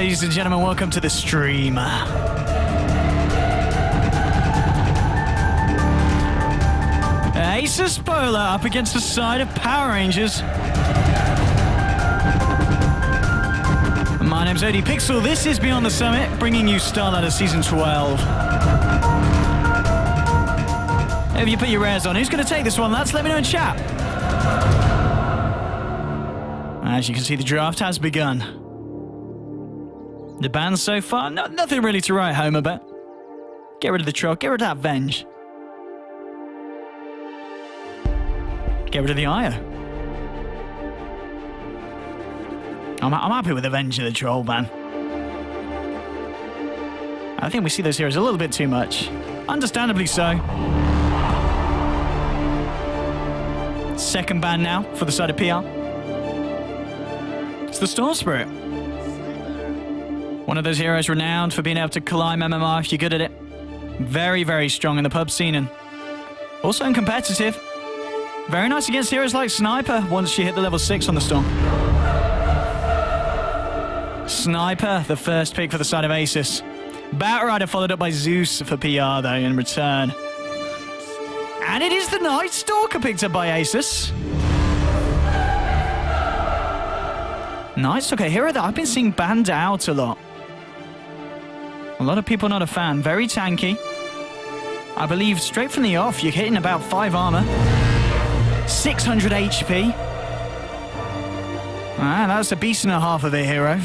ladies and gentlemen. Welcome to the stream. Asus.Polar up against the side of Power Rangers. My name's ODPixel. This is Beyond the Summit, bringing you Starladder Season 12. Have you put your rares on? Who's going to take this one, lads? Let me know in chat. As you can see, the draft has begun. The bans so far, nothing really to write home about. Get rid of the troll, get rid of that Venge. Get rid of the Io. I'm happy with the Venge of the troll ban. I think we see those heroes a little bit too much. Understandably so. Second ban now for the side of PR. It's the Storm Spirit. One of those heroes renowned for being able to climb MMR if you're good at it. Very, very strong in the pub scene and also in competitive. Very nice against heroes like Sniper once you hit the level 6 on the Storm. Sniper, the first pick for the side of Asus. Batrider followed up by Zeus for PR though in return. And it is the Night Stalker picked up by Asus. Night Stalker, a hero that I've been seeing banned out a lot. A lot of people not a fan. Very tanky. I believe straight from the off, you're hitting about 5 armor. 600 HP. That's a beast and a half of a hero,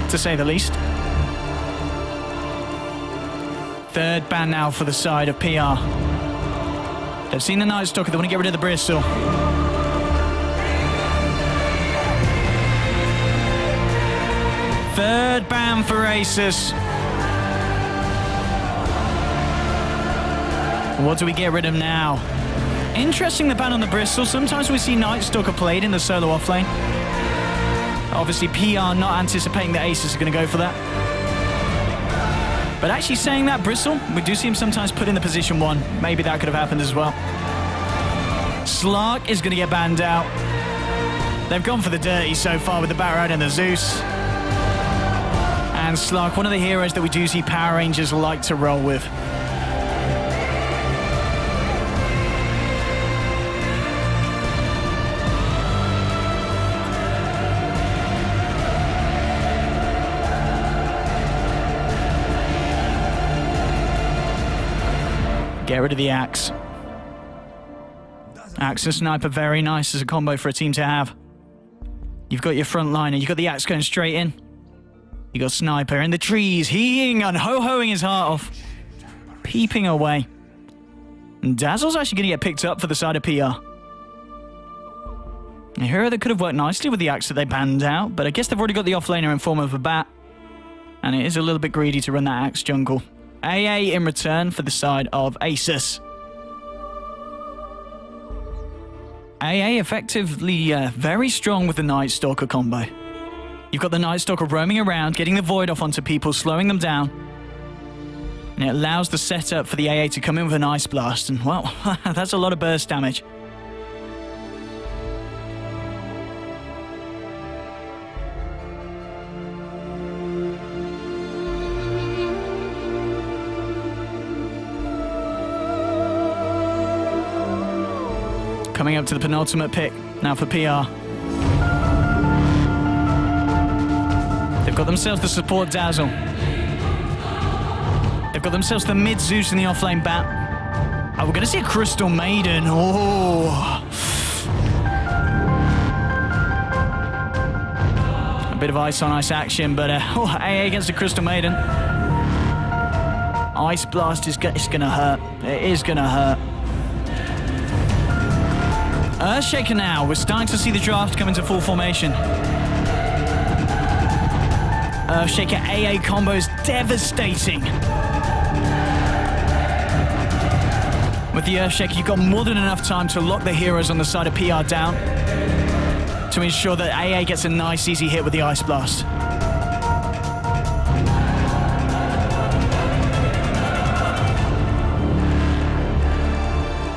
to say the least. Third ban now for the side of PR. They've seen the Night Stalker, they want to get rid of the Bristle. Third ban for Asus. What do we get rid of now? Interesting, the ban on the Bristle. Sometimes we see Night Stalker played in the solo offlane. Obviously, PR not anticipating that Asus is going to go for that. But actually saying that, Bristle, we do see him sometimes put in the position 1. Maybe that could have happened as well. Slark is going to get banned out. They've gone for the dirty so far with the Batrider and the Zeus. And Slark, one of the heroes that we do see Power Rangers like to roll with. Get rid of the Axe. Axe and Sniper, very nice as a combo for a team to have. You've got your front liner, you've got the Axe going straight in. You got Sniper in the trees, heeing and ho-hoing his heart off. Peeping away. And Dazzle's actually going to get picked up for the side of PR. A hero that could have worked nicely with the Axe that they banned out, but I guess they've already got the offlaner in form of a bat. And it is a little bit greedy to run that Axe jungle. AA in return for the side of Asus. AA effectively very strong with the Night Stalker combo. You've got the Night Stalker roaming around, getting the Void off onto people, slowing them down. And it allows the setup for the AA to come in with an Ice Blast. And, well, that's a lot of burst damage. Coming up to the penultimate pick now for PR. They've got themselves the support Dazzle. They've got themselves the mid Zeus in the offlane bat. Oh, we're going to see a Crystal Maiden. Oh. A bit of ice on ice action, but AA against the Crystal Maiden. Ice Blast is going to hurt. It is going to hurt. Earthshaker now. We're starting to see the draft come into full formation. Earthshaker AA combo is devastating. With the Earthshaker, you've got more than enough time to lock the heroes on the side of PR down to ensure that AA gets a nice, easy hit with the Ice Blast.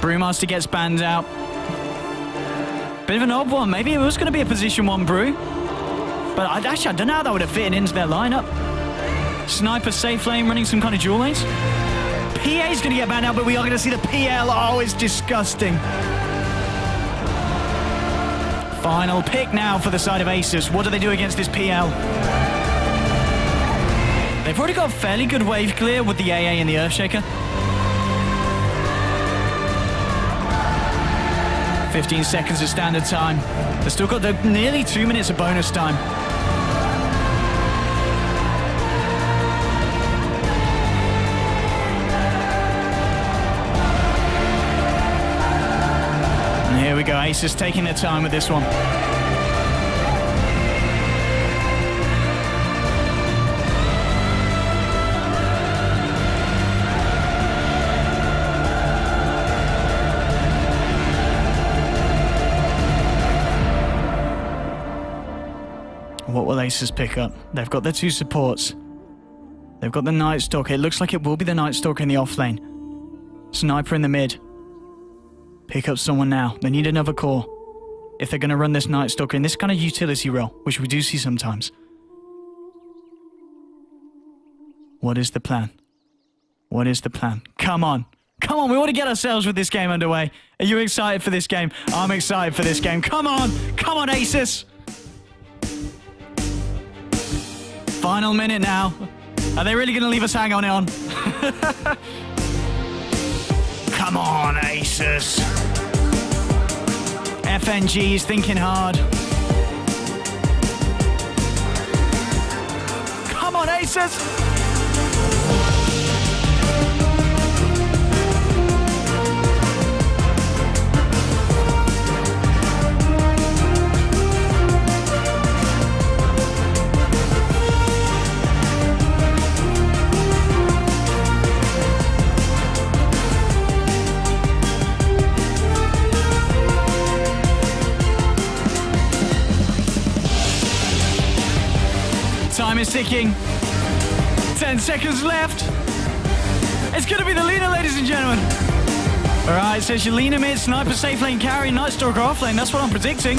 Brewmaster gets banned out. Bit of an odd one. Maybe it was going to be a position 1 brew. But actually, I don't know how that would have fitted into their lineup. Sniper safe lane running some kind of dual lanes. PA's going to get banned out, but we are going to see the PL. Oh, it's disgusting. Final pick now for the side of Asus. What do they do against this PL? They've already got a fairly good wave clear with the AA and the Earthshaker. 15 seconds of standard time. They've still got nearly 2 minutes of bonus time. And here we go, Asus taking their time with this one. What will Asus pick up? They've got their 2 supports. They've got the Night Stalker. It looks like it will be the Night Stalker in the off lane. Sniper in the mid. Pick up someone now. They need another core. If they're going to run this Night Stalker in this kind of utility role, which we do see sometimes. What is the plan? What is the plan? Come on. Come on, we want to get ourselves with this game underway. Are you excited for this game? I'm excited for this game. Come on. Come on, Asus. Final minute now. Are they really going to leave us hang on? Come on, Asus. FNG is thinking hard. Come on, Asus. Time is ticking. 10 seconds left. It's going to be the Lina, ladies and gentlemen. All right, so it's your Lina mid, Sniper safe lane carry, Night Stalker off lane. That's what I'm predicting.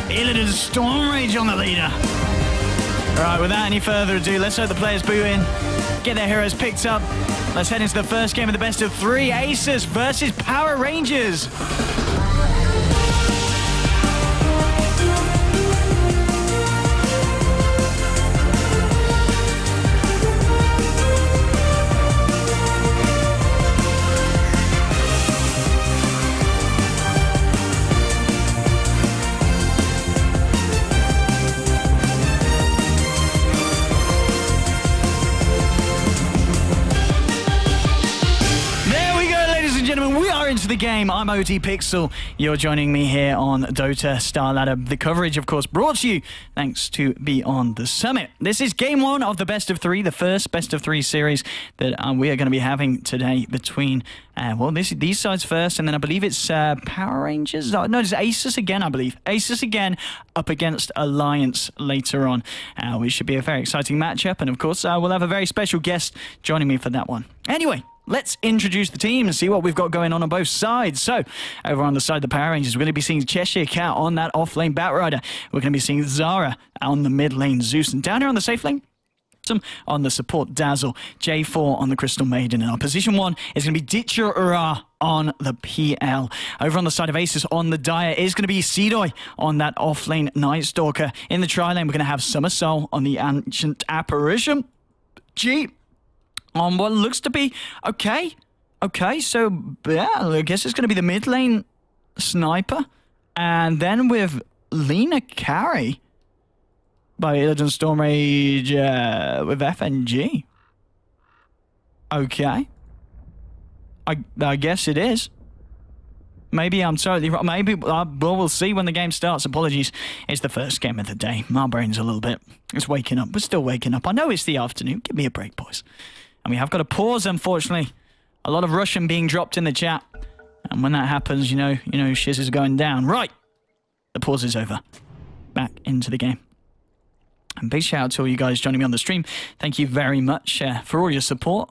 Illidan Storm Rage on the Lina. All right, without any further ado, let's hope the players boot in, get their heroes picked up. Let's head into the first game of the best of 3, Asus versus Power Rangers. Into the game. I'm ODPixel. You're joining me here on Dota Star Ladder. The coverage, of course, brought to you thanks to Beyond the Summit. This is game 1 of the best of 3, the first best of 3 series that we are going to be having today between, these sides first, and then I believe it's Power Rangers. No, it's Asus again, I believe. Asus again up against Alliance later on, which should be a very exciting matchup. And of course, we'll have a very special guest joining me for that one. Anyway, let's introduce the team and see what we've got going on both sides. So, over on the side of the Power Rangers, we're going to be seeing Cheshire Cat on that off-lane Batrider. We're going to be seeing Zara on the mid lane, Zeus. And down here on the safe lane, on the support, Dazzle, J4 on the Crystal Maiden. And our position 1 is going to be Ditcher Ra on the PL. Over on the side of Asus, on the Dire, is going to be Seedoy on that off-lane Night Stalker. In the tri-lane, we're going to have Summer Soul on the Ancient Apparition. G on what looks to be okay, so yeah, I guess it's going to be the mid lane Sniper, and then with Lina carry by Illidan Storm Rage with FNG. Okay, I guess it is. Maybe I'm totally wrong. Maybe we'll see when the game starts. Apologies, it's the first game of the day. My brain's a little bit. It's waking up. We're still waking up. I know it's the afternoon. Give me a break, boys. And we have got a pause, unfortunately. A lot of Russian being dropped in the chat. And when that happens, you know, shiz is going down. Right. The pause is over. Back into the game. And big shout out to all you guys joining me on the stream. Thank you very much for all your support.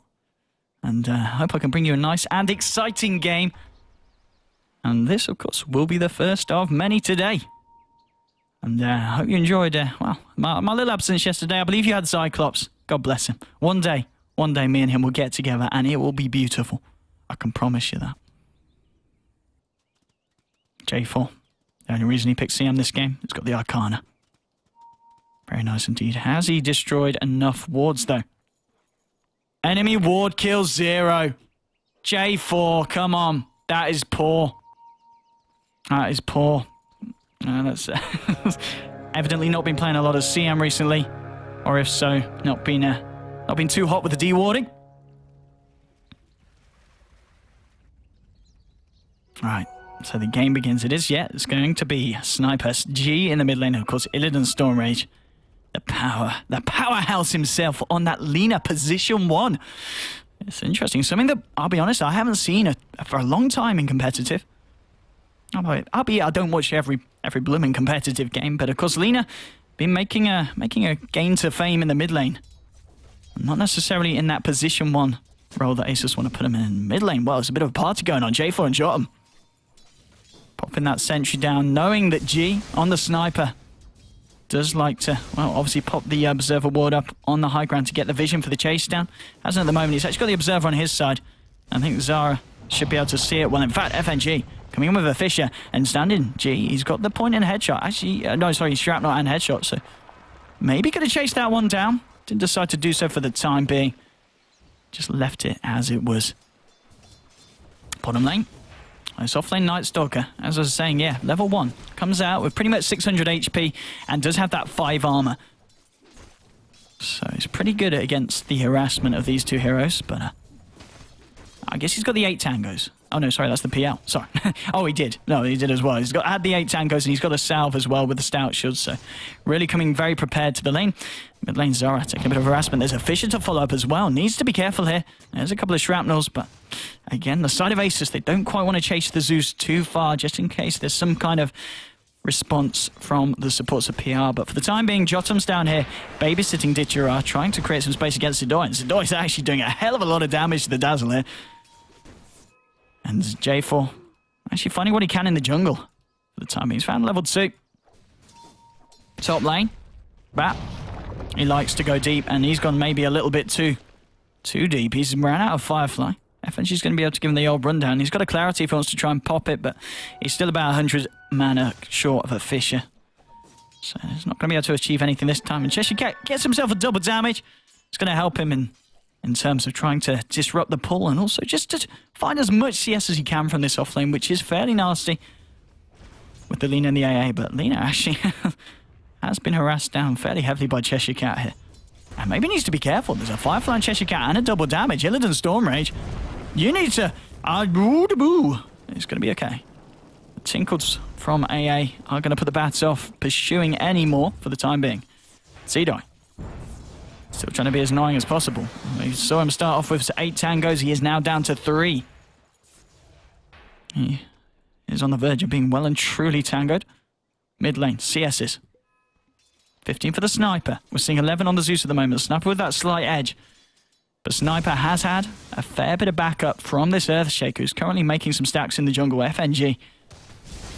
And I hope I can bring you a nice and exciting game. And this, of course, will be the first of many today. And I hope you enjoyed, well, my little absence yesterday. I believe you had Cyclops. God bless him. One day me and him will get together and it will be beautiful. I can promise you that. J4. The only reason he picked CM this game, he's got the Arcana. Very nice indeed. Has he destroyed enough wards, though? Enemy ward kill 0. J4, come on. That is poor. That is poor. That's evidently not been playing a lot of CM recently. Or if so, not been too hot with the dewarding. Right. So the game begins. It's going to be Sniper G in the mid lane. Of course, Illidan Stormrage. The powerhouse himself on that Lina position 1. It's interesting. Something that, I'll be honest, I haven't seen for a long time in competitive. I don't watch every blooming competitive game, but of course Lina been making a gain to fame in the mid lane. Not necessarily in that position 1 role that Asus want to put him in mid lane. Well, there's a bit of a party going on. J4 and Jotum. Popping that sentry down, knowing that G on the sniper does like to, well, obviously pop the observer ward up on the high ground to get the vision for the chase down. Hasn't at the moment. He's actually got the observer on his side. I think Zara should be able to see it. Well, in fact, FNG coming in with a Fisher and standing G. He's got the point and headshot. Actually, no, sorry, shrapnel and headshot. So maybe could have chased that one down. Didn't decide to do so for the time being. Just left it as it was. Bottom lane. Nice offlane Night Stalker, as I was saying, yeah, level 1. Comes out with pretty much 600 HP and does have that 5 armor. So he's pretty good against the harassment of these two heroes, but I guess he's got the 8 tangos. Oh no, sorry, that's the PL. Sorry. Oh, he did. No, he did as well. He's had the 8 tangos and he's got a salve as well with the stout shield, so really coming very prepared to the lane. Mid lane Zara taking a bit of harassment. There's a Fisher to follow up as well. Needs to be careful here. There's a couple of shrapnels, but again, the side of Asus, they don't quite want to chase the Zeus too far, just in case there's some kind of response from the supports of PR. But for the time being, Jotum's down here, babysitting Ditchera, trying to create some space against Sidoi. And Sidoi's actually doing a hell of a lot of damage to the Dazzle here. And J4 actually finding what he can in the jungle. For the time being, he's found level 2. Top lane. Bat. He likes to go deep, and he's gone maybe a little bit too deep. He's ran out of Firefly. FNG's going to be able to give him the old rundown. He's got a clarity if he wants to try and pop it, but he's still about 100 mana short of a Fisher. So he's not going to be able to achieve anything this time. And Cheshire Cat gets himself a double damage. It's going to help him in terms of trying to disrupt the pull and also just to find as much CS as he can from this offlane, which is fairly nasty with the Lina and the AA. But Lina actually has been harassed down fairly heavily by Cheshire Cat here. And maybe needs to be careful. There's a Firefly on Cheshire Cat and a double damage. Illidan Stormrage. You need to... It's going to be okay. The Tinkles from AA are going to put the bats off pursuing any more for the time being. Sidoi. Still trying to be as annoying as possible. We saw him start off with 8 tangos. He is now down to 3. He is on the verge of being well and truly tangoed. Mid lane, CS's. 15 for the Sniper. We're seeing 11 on the Zeus at the moment. Sniper with that slight edge. But Sniper has had a fair bit of backup from this Earthshaker, who's currently making some stacks in the jungle. FNG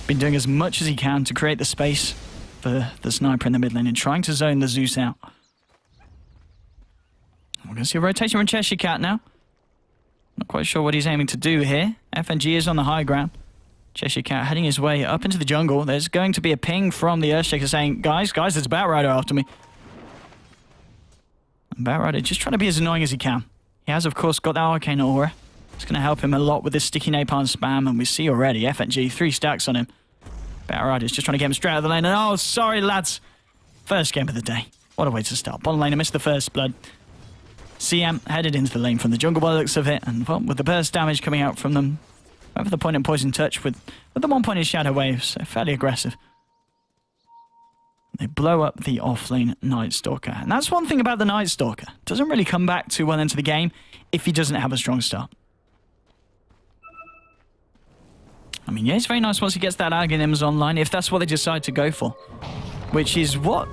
been doing as much as he can to create the space for the Sniper in the mid lane and trying to zone the Zeus out. We're going to see a rotation from Cheshire Cat now. Not quite sure what he's aiming to do here. FNG is on the high ground. Cheshire Cat heading his way up into the jungle. There's going to be a ping from the Earthshaker saying, guys, there's a Batrider after me. And Batrider just trying to be as annoying as he can. He has, of course, got that Arcane Aura. It's going to help him a lot with this sticky napalm spam, and we see already FNG, 3 stacks on him. Batrider's just trying to get him straight out of the lane. And oh, sorry, lads. First game of the day. What a way to start. Bottom lane, I missed the first blood. CM headed into the lane from the jungle by the looks of it, and well, with the burst damage coming out from them, over the point and poison touch with the 1 point in Shadow Waves, so fairly aggressive. They blow up the offlane Night Stalker, and that's one thing about the Night Stalker. Doesn't really come back too well into the game if he doesn't have a strong start. I mean, yeah, it's very nice once he gets that Aghanim's online, if that's what they decide to go for. Which is what,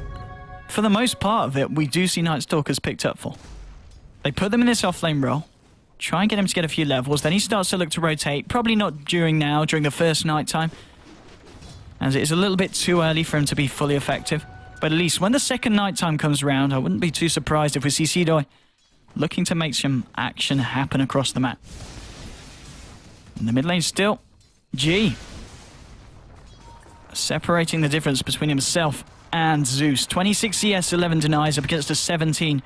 for the most part of it, we do see Night Stalkers picked up for. They put them in this offlane role, try and get him to get a few levels, then he starts to look to rotate, probably not during the first night time. as it is a little bit too early for him to be fully effective. But at least when the second nighttime comes around, I wouldn't be too surprised if we see Seedoy looking to make some action happen across the map. In the mid lane still, G separating the difference between himself and Zeus. 26 CS, 11 denies up against a 17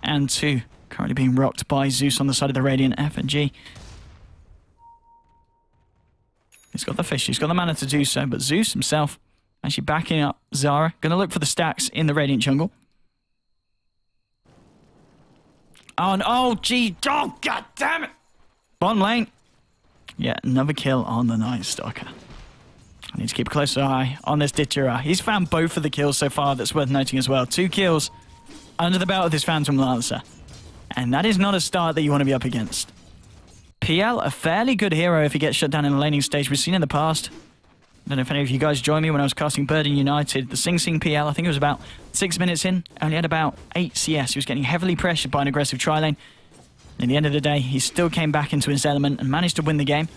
and 2. Currently being rocked by Zeus on the side of the Radiant. F and G. He's got the fish, he's got the mana to do so, but Zeus himself actually backing up Zara. Gonna look for the stacks in the Radiant jungle. Oh, oh, G. Oh, god damn it. Bottom lane. Yeah, another kill on the Night Stalker. I need to keep a closer eye on this Ditchera. He's found both of the kills so far. That's worth noting as well. 2 kills under the belt with this Phantom Lancer. And that is not a start that you want to be up against. PL, a fairly good hero if he gets shut down in the laning stage. We've seen in the past. I don't know if any of you guys joined me when I was casting Burden United. The Sing Sing PL, I think it was about 6 minutes in. Only had about 8 CS. He was getting heavily pressured by an aggressive tri-lane. At the end of the day, he still came back into his element and managed to win the game.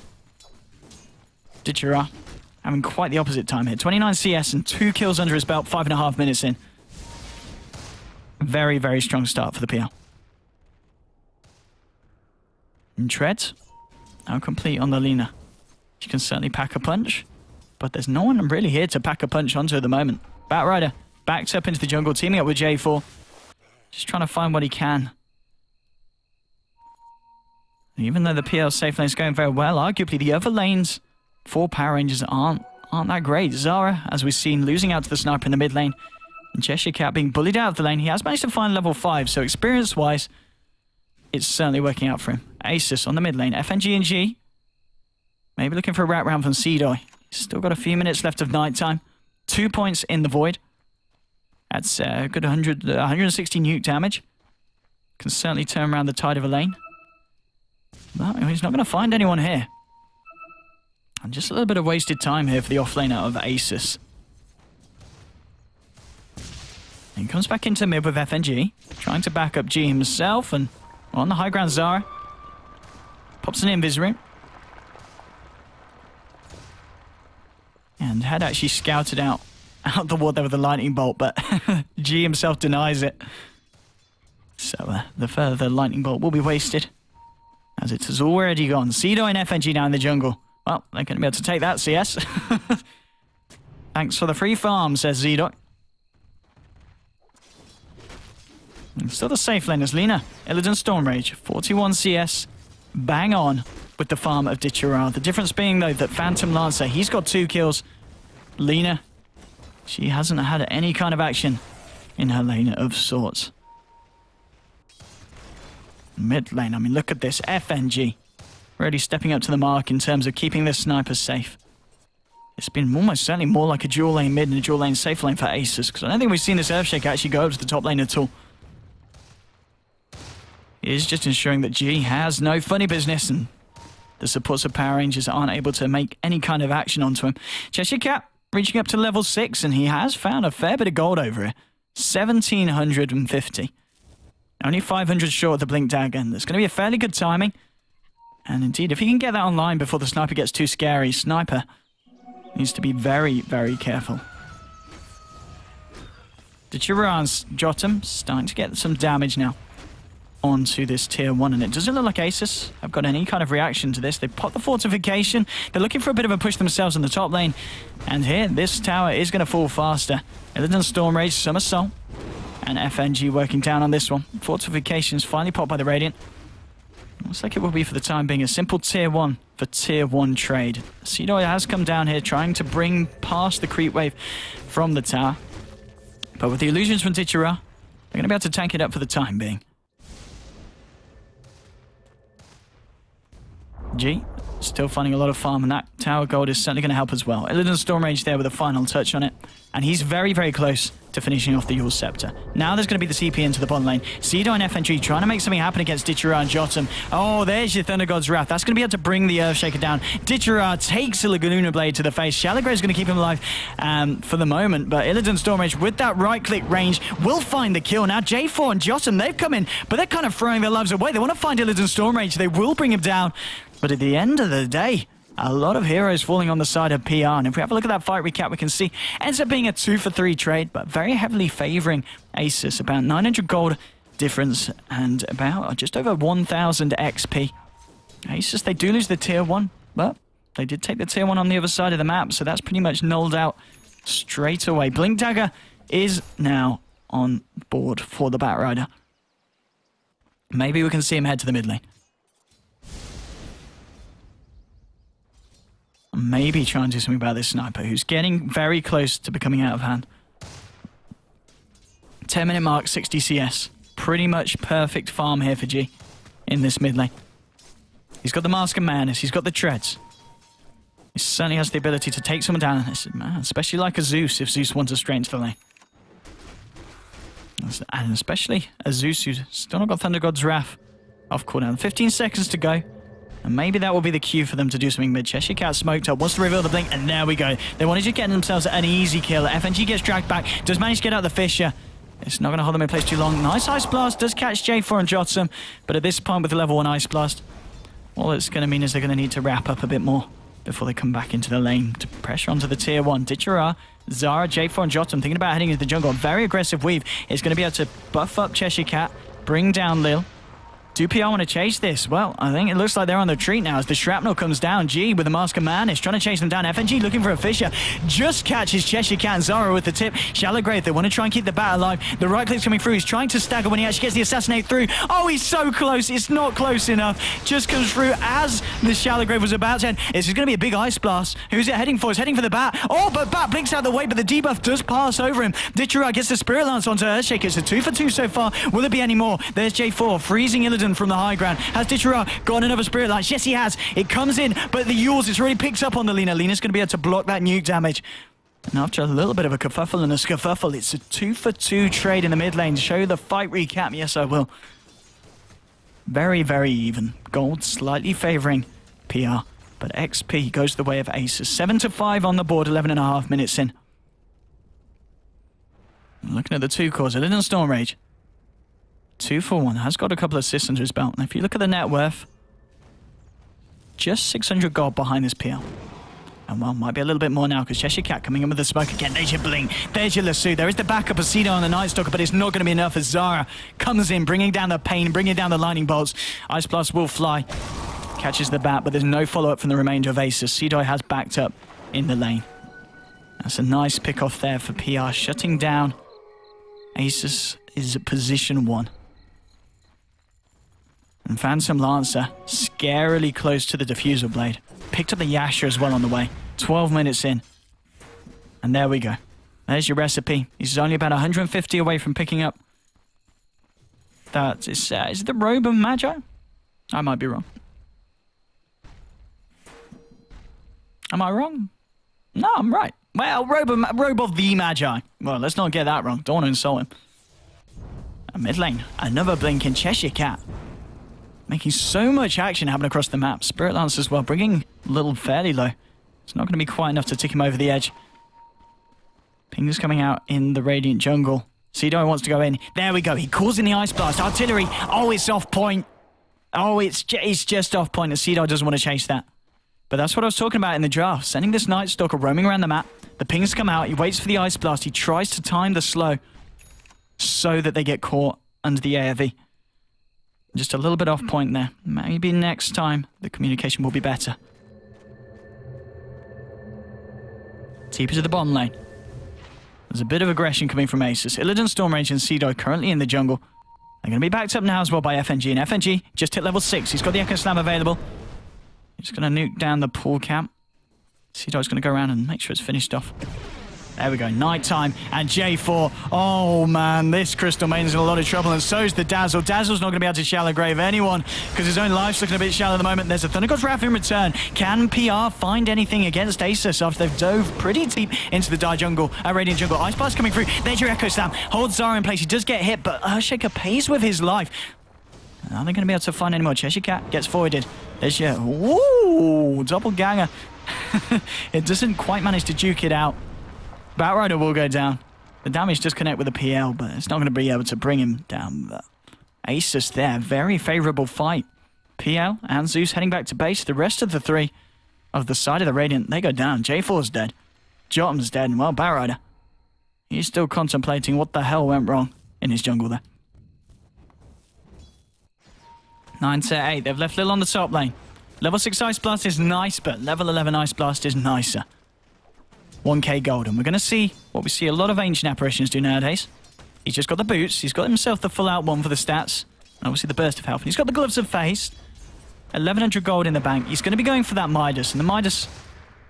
Ditchera having quite the opposite time here. 29 CS and 2 kills under his belt, 5.5 minutes in. Very, very strong start for the PL. And Treads, now complete on the Lina. She can certainly pack a punch, but there's no one really here to pack a punch onto at the moment. Batrider backs up into the jungle, teaming up with J4. Just trying to find what he can. And even though the PL safe lane is going very well, arguably the other lanes for Power Rangers aren't that great. Zara, as we've seen, losing out to the sniper in the mid lane. And Cheshire Cat being bullied out of the lane. He has managed to find level 5, so experience-wise, it's certainly working out for him. Asus on the mid lane. FNG and G. Maybe looking for a wrap round from Seedoy. He's still got a few minutes left of nighttime. 2 points in the void. That's a good 160 nuke damage. Can certainly turn around the tide of a lane. But he's not going to find anyone here. And just a little bit of wasted time here for the offlaner of Asus. And he comes back into mid with FNG. Trying to back up G himself. And on the high ground, Zara pops an invis room. And had actually scouted out the ward there with the lightning bolt, but G himself denies it. So the further lightning bolt will be wasted, as it has already gone. Seedoy and FNG now in the jungle. Well, they're going to be able to take that CS. Thanks for the free farm, says Zedoy. And still the safe lane is Lina. Illidan Stormrage, 41 CS. Bang on with the farm of Ditchera. The difference being, though, that Phantom Lancer, he's got 2 kills. Lina, she hasn't had any kind of action in her lane of sorts. Mid lane, I mean, look at this. FNG really stepping up to the mark in terms of keeping this sniper safe. It's been almost certainly more like a dual lane mid and a dual lane safe lane for Asus, because I don't think we've seen this Earthshake actually go up to the top lane at all. It is just ensuring that G has no funny business, and the supports of Power Rangers aren't able to make any kind of action onto him. Cheshire Cat reaching up to level 6, and he has found a fair bit of gold over here. 1,750. Only 500 short of the Blink Dagger, and there's going to be a fairly good timing. And indeed, if he can get that online before the sniper gets too scary, Sniper needs to be very, very careful. Ditchera's Jotum starting to get some damage now onto this tier 1, and it doesn't look like Asus have got any kind of reaction to this. They pop the fortification. They're looking for a bit of a push themselves in the top lane, and here this tower is going to fall faster. Illidan Stormrage, Summer Soul, and FNG working down on this one. Fortifications finally popped by the Radiant. Looks like it will be, for the time being, a simple tier 1 for tier 1 trade. Seedoy has come down here trying to bring past the creep wave from the tower, but with the illusions from Ditchera, they're going to be able to tank it up for the time being. G still finding a lot of farm, and that tower gold is certainly going to help as well. Illidan Stormrage there with a final touch on it, and he's very, very close to finishing off the Yule Scepter. Now there's going to be the CP into the bottom lane. Seedoy and FNG trying to make something happen against Ditchera and Jotum. Oh, there's your Thunder God's Wrath. That's going to be able to bring the Earthshaker down. Ditchera takes a Laguna Blade to the face. Shalagray is going to keep him alive for the moment, but Illidan Stormrage with that right-click range will find the kill. Now J4 and Jotum, they've come in, but they're kind of throwing their lives away. They want to find Illidan Stormrage. They will bring him down, but at the end of the day, A lot of heroes falling on the side of PR. And if we have a look at that fight recap, we can see ends up being a 2-for-3 trade, but very heavily favoring Asus. About 900 gold difference and about just over 1,000 XP. Asus, they do lose the tier 1, but they did take the tier 1 on the other side of the map, so that's pretty much nulled out straight away. Blink Dagger is now on board for the Batrider. Maybe we can see him head to the mid lane. Maybe try and do something about this sniper, who's getting very close to becoming out of hand. 10-minute mark, 60 CS. Pretty much perfect farm here for G in this mid lane. He's got the Mask of Madness, he's got the treads. He certainly has the ability to take someone down, especially like a Zeus, if Zeus wants to straight into the lane. And especially a Zeus who's still not got Thunder God's Wrath off cooldown. 15 seconds to go. And maybe that will be the cue for them to do something mid. Cheshire Cat smoked up, wants to reveal the blink, and there we go. They wanted to get themselves an easy kill. FNG gets dragged back, does manage to get out the Fissure. It's not going to hold them in place too long. Nice Ice Blast, does catch J4 and Jotsam, but at this point with the level 1 Ice Blast, all it's going to mean is they're going to need to wrap up a bit more before they come back into the lane to pressure onto the tier 1. Ditchera, Zara, J4 and Jotsam thinking about heading into the jungle. A very aggressive weave is going to be able to buff up Cheshire Cat, bring down Lil. Do PR want to chase this? Well, I think it looks like they're on the retreat now as the shrapnel comes down. G with the Mask of Madness trying to chase them down. FNG looking for a Fissure. Just catches Cheshire Cat and Zara with the tip. Shallow Grave, they want to try and keep the bat alive. The right click's coming through. He's trying to stagger when he actually gets the Assassinate through. Oh, he's so close. It's not close enough. Just comes through as the Shallow Grave was about to end. This is going to be a big Ice Blast. Who's it heading for? He's heading for the bat. Oh, but bat blinks out the way, but the debuff does pass over him. Ditchera gets the Spirit Lance onto Earthshaker. It's a 2-for-2 so far. Will it be any more? There's J4 freezing Illidan from the high ground. Has Ditchera got another Spirit Lance? Yes, he has. It comes in, but the Yules, it's already picked up on the Lina. Lina's going to be able to block that nuke damage. And after a little bit of a kerfuffle and a skerfuffle, it's a 2-for-2 trade in the mid lane. To show you the fight recap, yes, I will. Very, very even. Gold slightly favoring PR, but XP goes the way of Asus. 7-5 on the board, 11.5 minutes in. Looking at the 2 cores, Illidan Storm Rage. 2-for-1, has got a couple of assists under his belt. And if you look at the net worth, just 600 gold behind this PL. And well, might be a little bit more now because Cheshire Cat coming in with the smoke again. There's your Bling, there's your Lasso. There is the backup of Cedo on the Night Stalker, but it's not going to be enough as Zara comes in, bringing down the pain, bringing down the lightning bolts. Ice Blast will fly, catches the bat, but there's no follow-up from the remainder of Asus. Cedo has backed up in the lane. That's a nice pick-off there for PR, shutting down. Asus is at position 1. And Phantom Lancer, scarily close to the Diffusal Blade. Picked up the Yasha as well on the way. 12 minutes in. And there we go. There's your recipe. He's only about 150 away from picking up that. Is it the Robe of Magi? I might be wrong. Am I wrong? No, I'm right. Well, Robe of the Magi. Well, let's not get that wrong. Don't want to insult him. A mid lane. Another blinking Cheshire Cat. Making so much action happen across the map. Spirit Lance as well, bringing Little fairly low. It's not going to be quite enough to tick him over the edge. Ping's coming out in the Radiant jungle. Cedo wants to go in. There we go. He calls in the Ice Blast. Artillery. Oh, it's off point. Oh, it's just off point. And Cedo doesn't want to chase that. But that's what I was talking about in the draft. Sending this Night Stalker roaming around the map. The pings come out. He waits for the Ice Blast. He tries to time the slow so that they get caught under the AoE. Just a little bit off point there. Maybe next time the communication will be better. Deeper to the bottom lane. There's a bit of aggression coming from Asus. Illidan, Storm Rage and Cedo currently in the jungle. They're going to be backed up now as well by FNG. And FNG just hit level 6. He's got the Echo Slam available. He's going to nuke down the pool camp. Cedo's going to go around and make sure it's finished off. There we go, nighttime, and J4. Oh man, this Crystal Maiden's in a lot of trouble, and so's the Dazzle. Dazzle's not going to be able to shallow grave anyone, because his own life's looking a bit shallow at the moment. There's a Thunder God's Wrath in return. Can PR find anything against Asus after they've dove pretty deep into the Radiant jungle? Ice Blast coming through. There's your Echo Slam. Holds Zara in place. He does get hit, but Earthshaker pays with his life. Are they going to be able to find any more? Cheshire Cat gets forwarded. There's your... Ooh, double ganger. It doesn't quite manage to duke it out. Batrider will go down. The damage does connect with the PL, but it's not going to be able to bring him down. But Asus there, very favourable fight. PL and Zeus heading back to base. The rest of the three of the side of the Radiant. They go down. J4's dead. Jotham's dead. And well, Batrider, he's still contemplating what the hell went wrong in his jungle there. 9 to 8. They've left Lil on the top lane. Level 6 Ice Blast is nice, but level 11 Ice Blast is nicer. 1k gold. And we're going to see what we see a lot of Ancient Apparitions do nowadays. He's just got the boots. He's got himself the full out one for the stats. And obviously the burst of health. And he's got the gloves of face. 1100 gold in the bank. He's going to be going for that Midas. And the Midas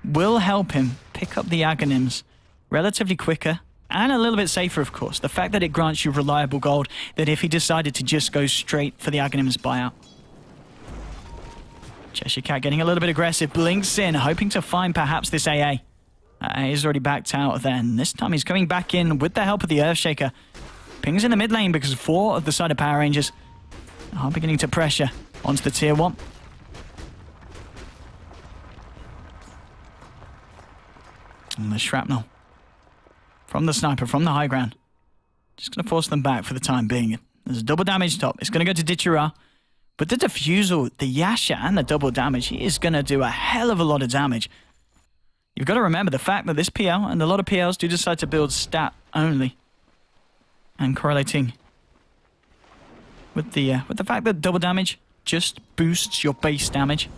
will help him pick up the Aghanims relatively quicker. And a little bit safer, of course. The fact that it grants you reliable gold. That if he decided to just go straight for the Aghanims buyout. Cheshire Cat getting a little bit aggressive. Blinks in, hoping to find perhaps this AA. He's already backed out then. This time he's coming back in with the help of the Earthshaker. Pings in the mid lane because 4 of the side of Power Rangers are beginning to pressure onto the tier 1. And the shrapnel from the sniper, from the high ground. Just going to force them back for the time being. There's a double damage top. It's going to go to Dichira. But the defusal, the Yasha, and the double damage, he is going to do a hell of a lot of damage. You've got to remember the fact that this PL, and a lot of PLs do decide to build stat only. And correlating with the fact that double damage just boosts your base damage.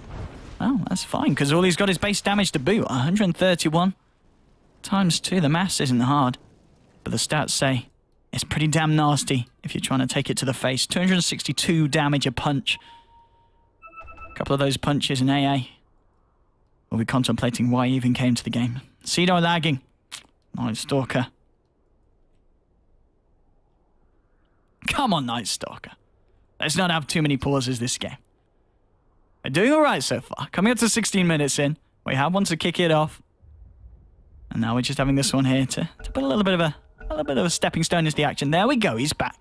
Oh, that's fine, because all he's got is base damage to boot. 131 times 2. The maths isn't hard. But the stats say it's pretty damn nasty if you're trying to take it to the face. 262 damage a punch. A couple of those punches in AA. We'll be contemplating why he even came to the game. Cedo lagging. Night Stalker. Come on, Night Stalker. Let's not have too many pauses this game. We're doing alright so far. Coming up to 16 minutes in. We have one to kick it off. And now we're just having this one here to put a little bit of a stepping stone into the action. There we go, he's back.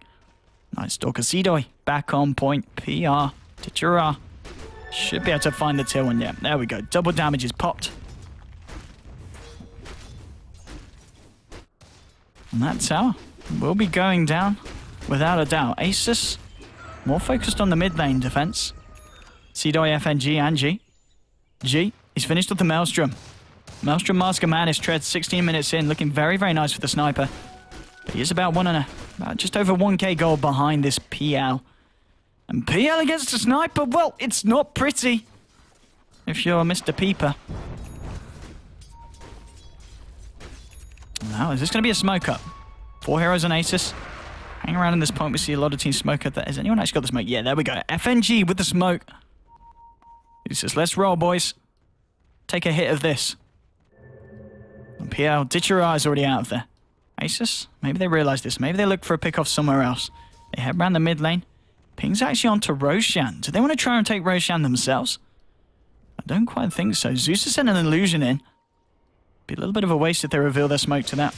Night Stalker Cedoy. Back on point. PR. Tichura. Should be able to find the tier 1. Yeah, there we go. Double damage is popped. And that tower will be going down without a doubt. Asus more focused on the mid lane defense. Cedoy, FNG, and G. G, he's finished with the Maelstrom. Maelstrom Mask of Madness treads 16 minutes in, looking very, very nice for the sniper. But he is about just over 1k gold behind this PL. And PL against a sniper, well, it's not pretty if you're Mr. Peeper. Now, is this going to be a smoke up? 4 heroes on Asus. Hang around in this point, we see a lot of team smoke up there. Has anyone actually got the smoke? Yeah, there we go. FNG with the smoke. He says, let's roll, boys. Take a hit of this. And PL, Dichira is already out of there. Asus, maybe they realize this. Maybe they look for a pick off somewhere else. They head around the mid lane. Ping's actually onto Roshan. Do they want to try and take Roshan themselves? I don't quite think so. Zeus has sent an illusion in. Be a little bit of a waste if they reveal their smoke to that.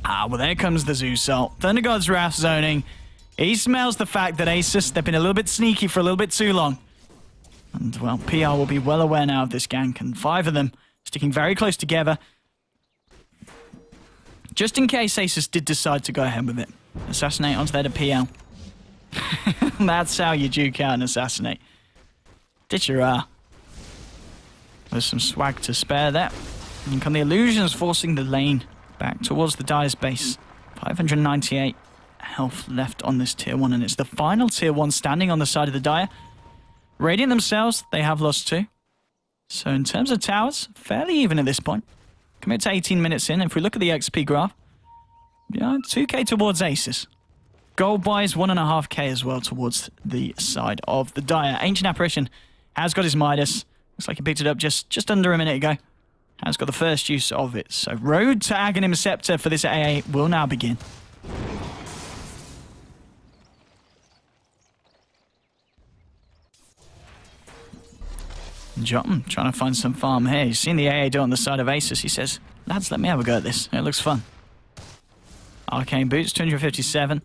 Ah, well, there comes the Zeus ult. Thunder God's Wrath zoning. He smells the fact that Asus, they've been a little bit sneaky for a little bit too long. And, well, PR will be well aware now of this gank. And 5 of them sticking very close together. Just in case Asus did decide to go ahead with it. Assassinate onto there to PL. That's how you duke out and assassinate. Dichira. There's some swag to spare there. And come the illusions forcing the lane back towards the Dire's base. 598 health left on this tier 1, and it's the final tier 1 standing on the side of the Dire. Radiant themselves, they have lost 2. So in terms of towers, fairly even at this point. Commit to 18 minutes in. If we look at the XP graph, yeah, 2k towards Asus. Gold-wise, 1.5k as well towards the side of the Dire. Ancient Apparition has got his Midas. Looks like he picked it up just under a minute ago. Has got the first use of it. So road to Aghanim Scepter for this AA will now begin. Jotum trying to find some farm here. He's seen the AA do on the side of Asus. He says, lads, let me have a go at this. It looks fun. Arcane Boots, 257.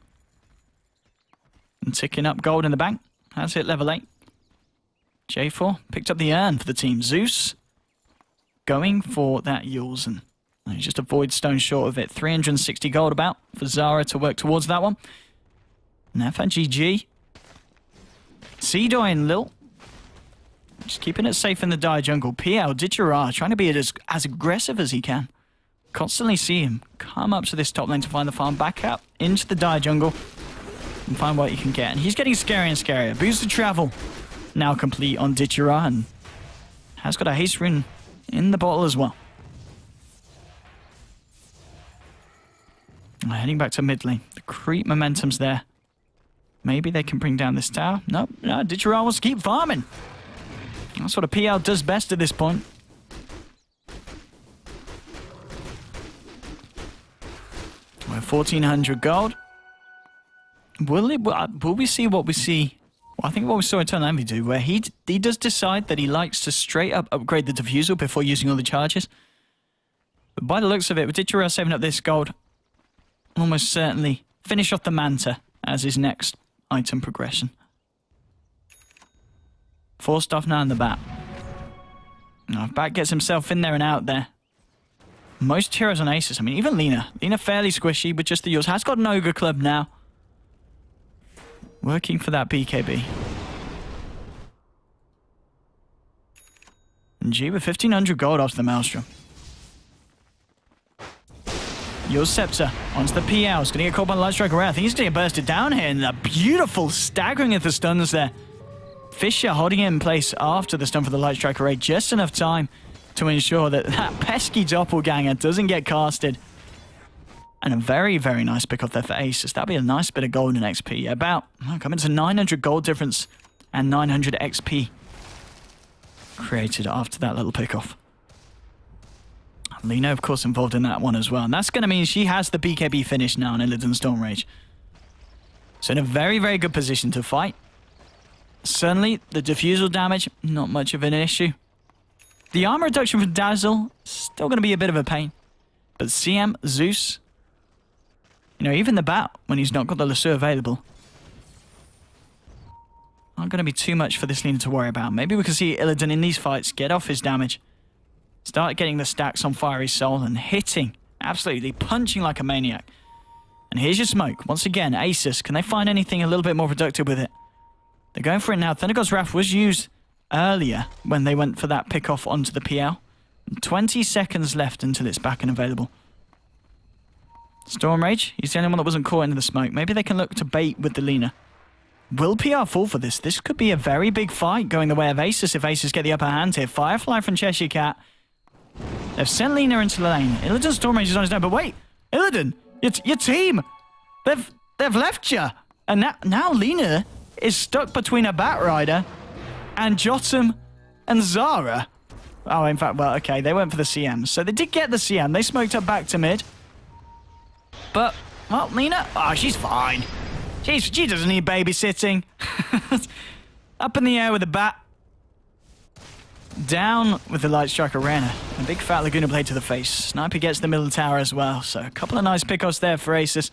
And ticking up gold in the bank. Has hit level 8. J4 picked up the urn for the team. Zeus going for that Yules, and he just avoids stone short of it. 360 gold about for Zara to work towards that one. And FNGG. Cedoy and Lil. Just keeping it safe in the dire jungle. PL, Ditchara, trying to be as aggressive as he can. Constantly see him come up to this top lane to find the farm, back out into the dire jungle and find what you can get. And he's getting scarier and scarier. Boosted travel now complete on Ditchara, and has got a haste rune in the bottle as well. Heading back to mid lane. The creep momentum's there. Maybe they can bring down this tower. No, Ditchara wants to keep farming. That's what a PL does best at this point. We're 1,400 gold. Will we see what we see? Well, I think what we saw in Eternal Envy do, where he does decide that he likes to straight up upgrade the diffusal before using all the charges. But by the looks of it, with Ditchara saving up this gold, almost certainly finish off the Manta as his next item progression. 4 stuff now in the bat. Now, if Bat gets himself in there and out there. Most heroes on Asus, I mean, even Lina. Lina fairly squishy, but just the yours. Has got an Ogre Club now. Working for that BKB. And G with 1,500 gold off the Maelstrom. Your Scepter onto the PL. He's going to get caught by the Light Strike Array. I think he's going to get bursted down here. And a beautiful staggering of the stuns there. Fisher holding it in place after the stun for the Light Strike Array. Just enough time to ensure that that pesky doppelganger doesn't get casted. And a very, very nice pick off there for Asus. That'd be a nice bit of golden XP. About, coming to 900 gold difference and 900 XP created after that little pick off. Lina, of course, involved in that one as well. And that's going to mean she has the BKB finish now on Illidan Stormrage. So in a very, very good position to fight. Certainly, the diffusal damage, not much of an issue. The armor reduction from Dazzle, still going to be a bit of a pain. But CM, Zeus, even the Bat, when he's not got the lasso available, aren't going to be too much for this Lina to worry about. Maybe we can see Illidan in these fights get off his damage. Start getting the stacks on Fiery Soul and hitting, absolutely punching like a maniac. And here's your smoke. Once again, Asus, can they find anything a little bit more productive with it? They're going for it now. Thunder God's Wrath was used earlier when they went for that pick off onto the PL. 20 seconds left until it's back and available. Stormrage, he's the only one that wasn't caught into the smoke. Maybe they can look to bait with the Lina. Will PR fall for this? This could be a very big fight going the way of Asus if Asus get the upper hand here. Firefly from Cheshire Cat. They've sent Lina into the lane. Illidan Stormrage is on his own, but wait! Illidan, your team! They've left you! And now Lina is stuck between a Batrider and Jotum and Zara. Oh, in fact, well, okay, they went for the CM. So they did get the CM. They smoked up back to mid. But, well, Lina, she's fine. She doesn't need babysitting. Up in the air with the Bat. Down with the Light Strike Arena. A big fat Laguna Blade to the face. Sniper gets the middle tower as well. So a couple of nice pickoffs there for Asus.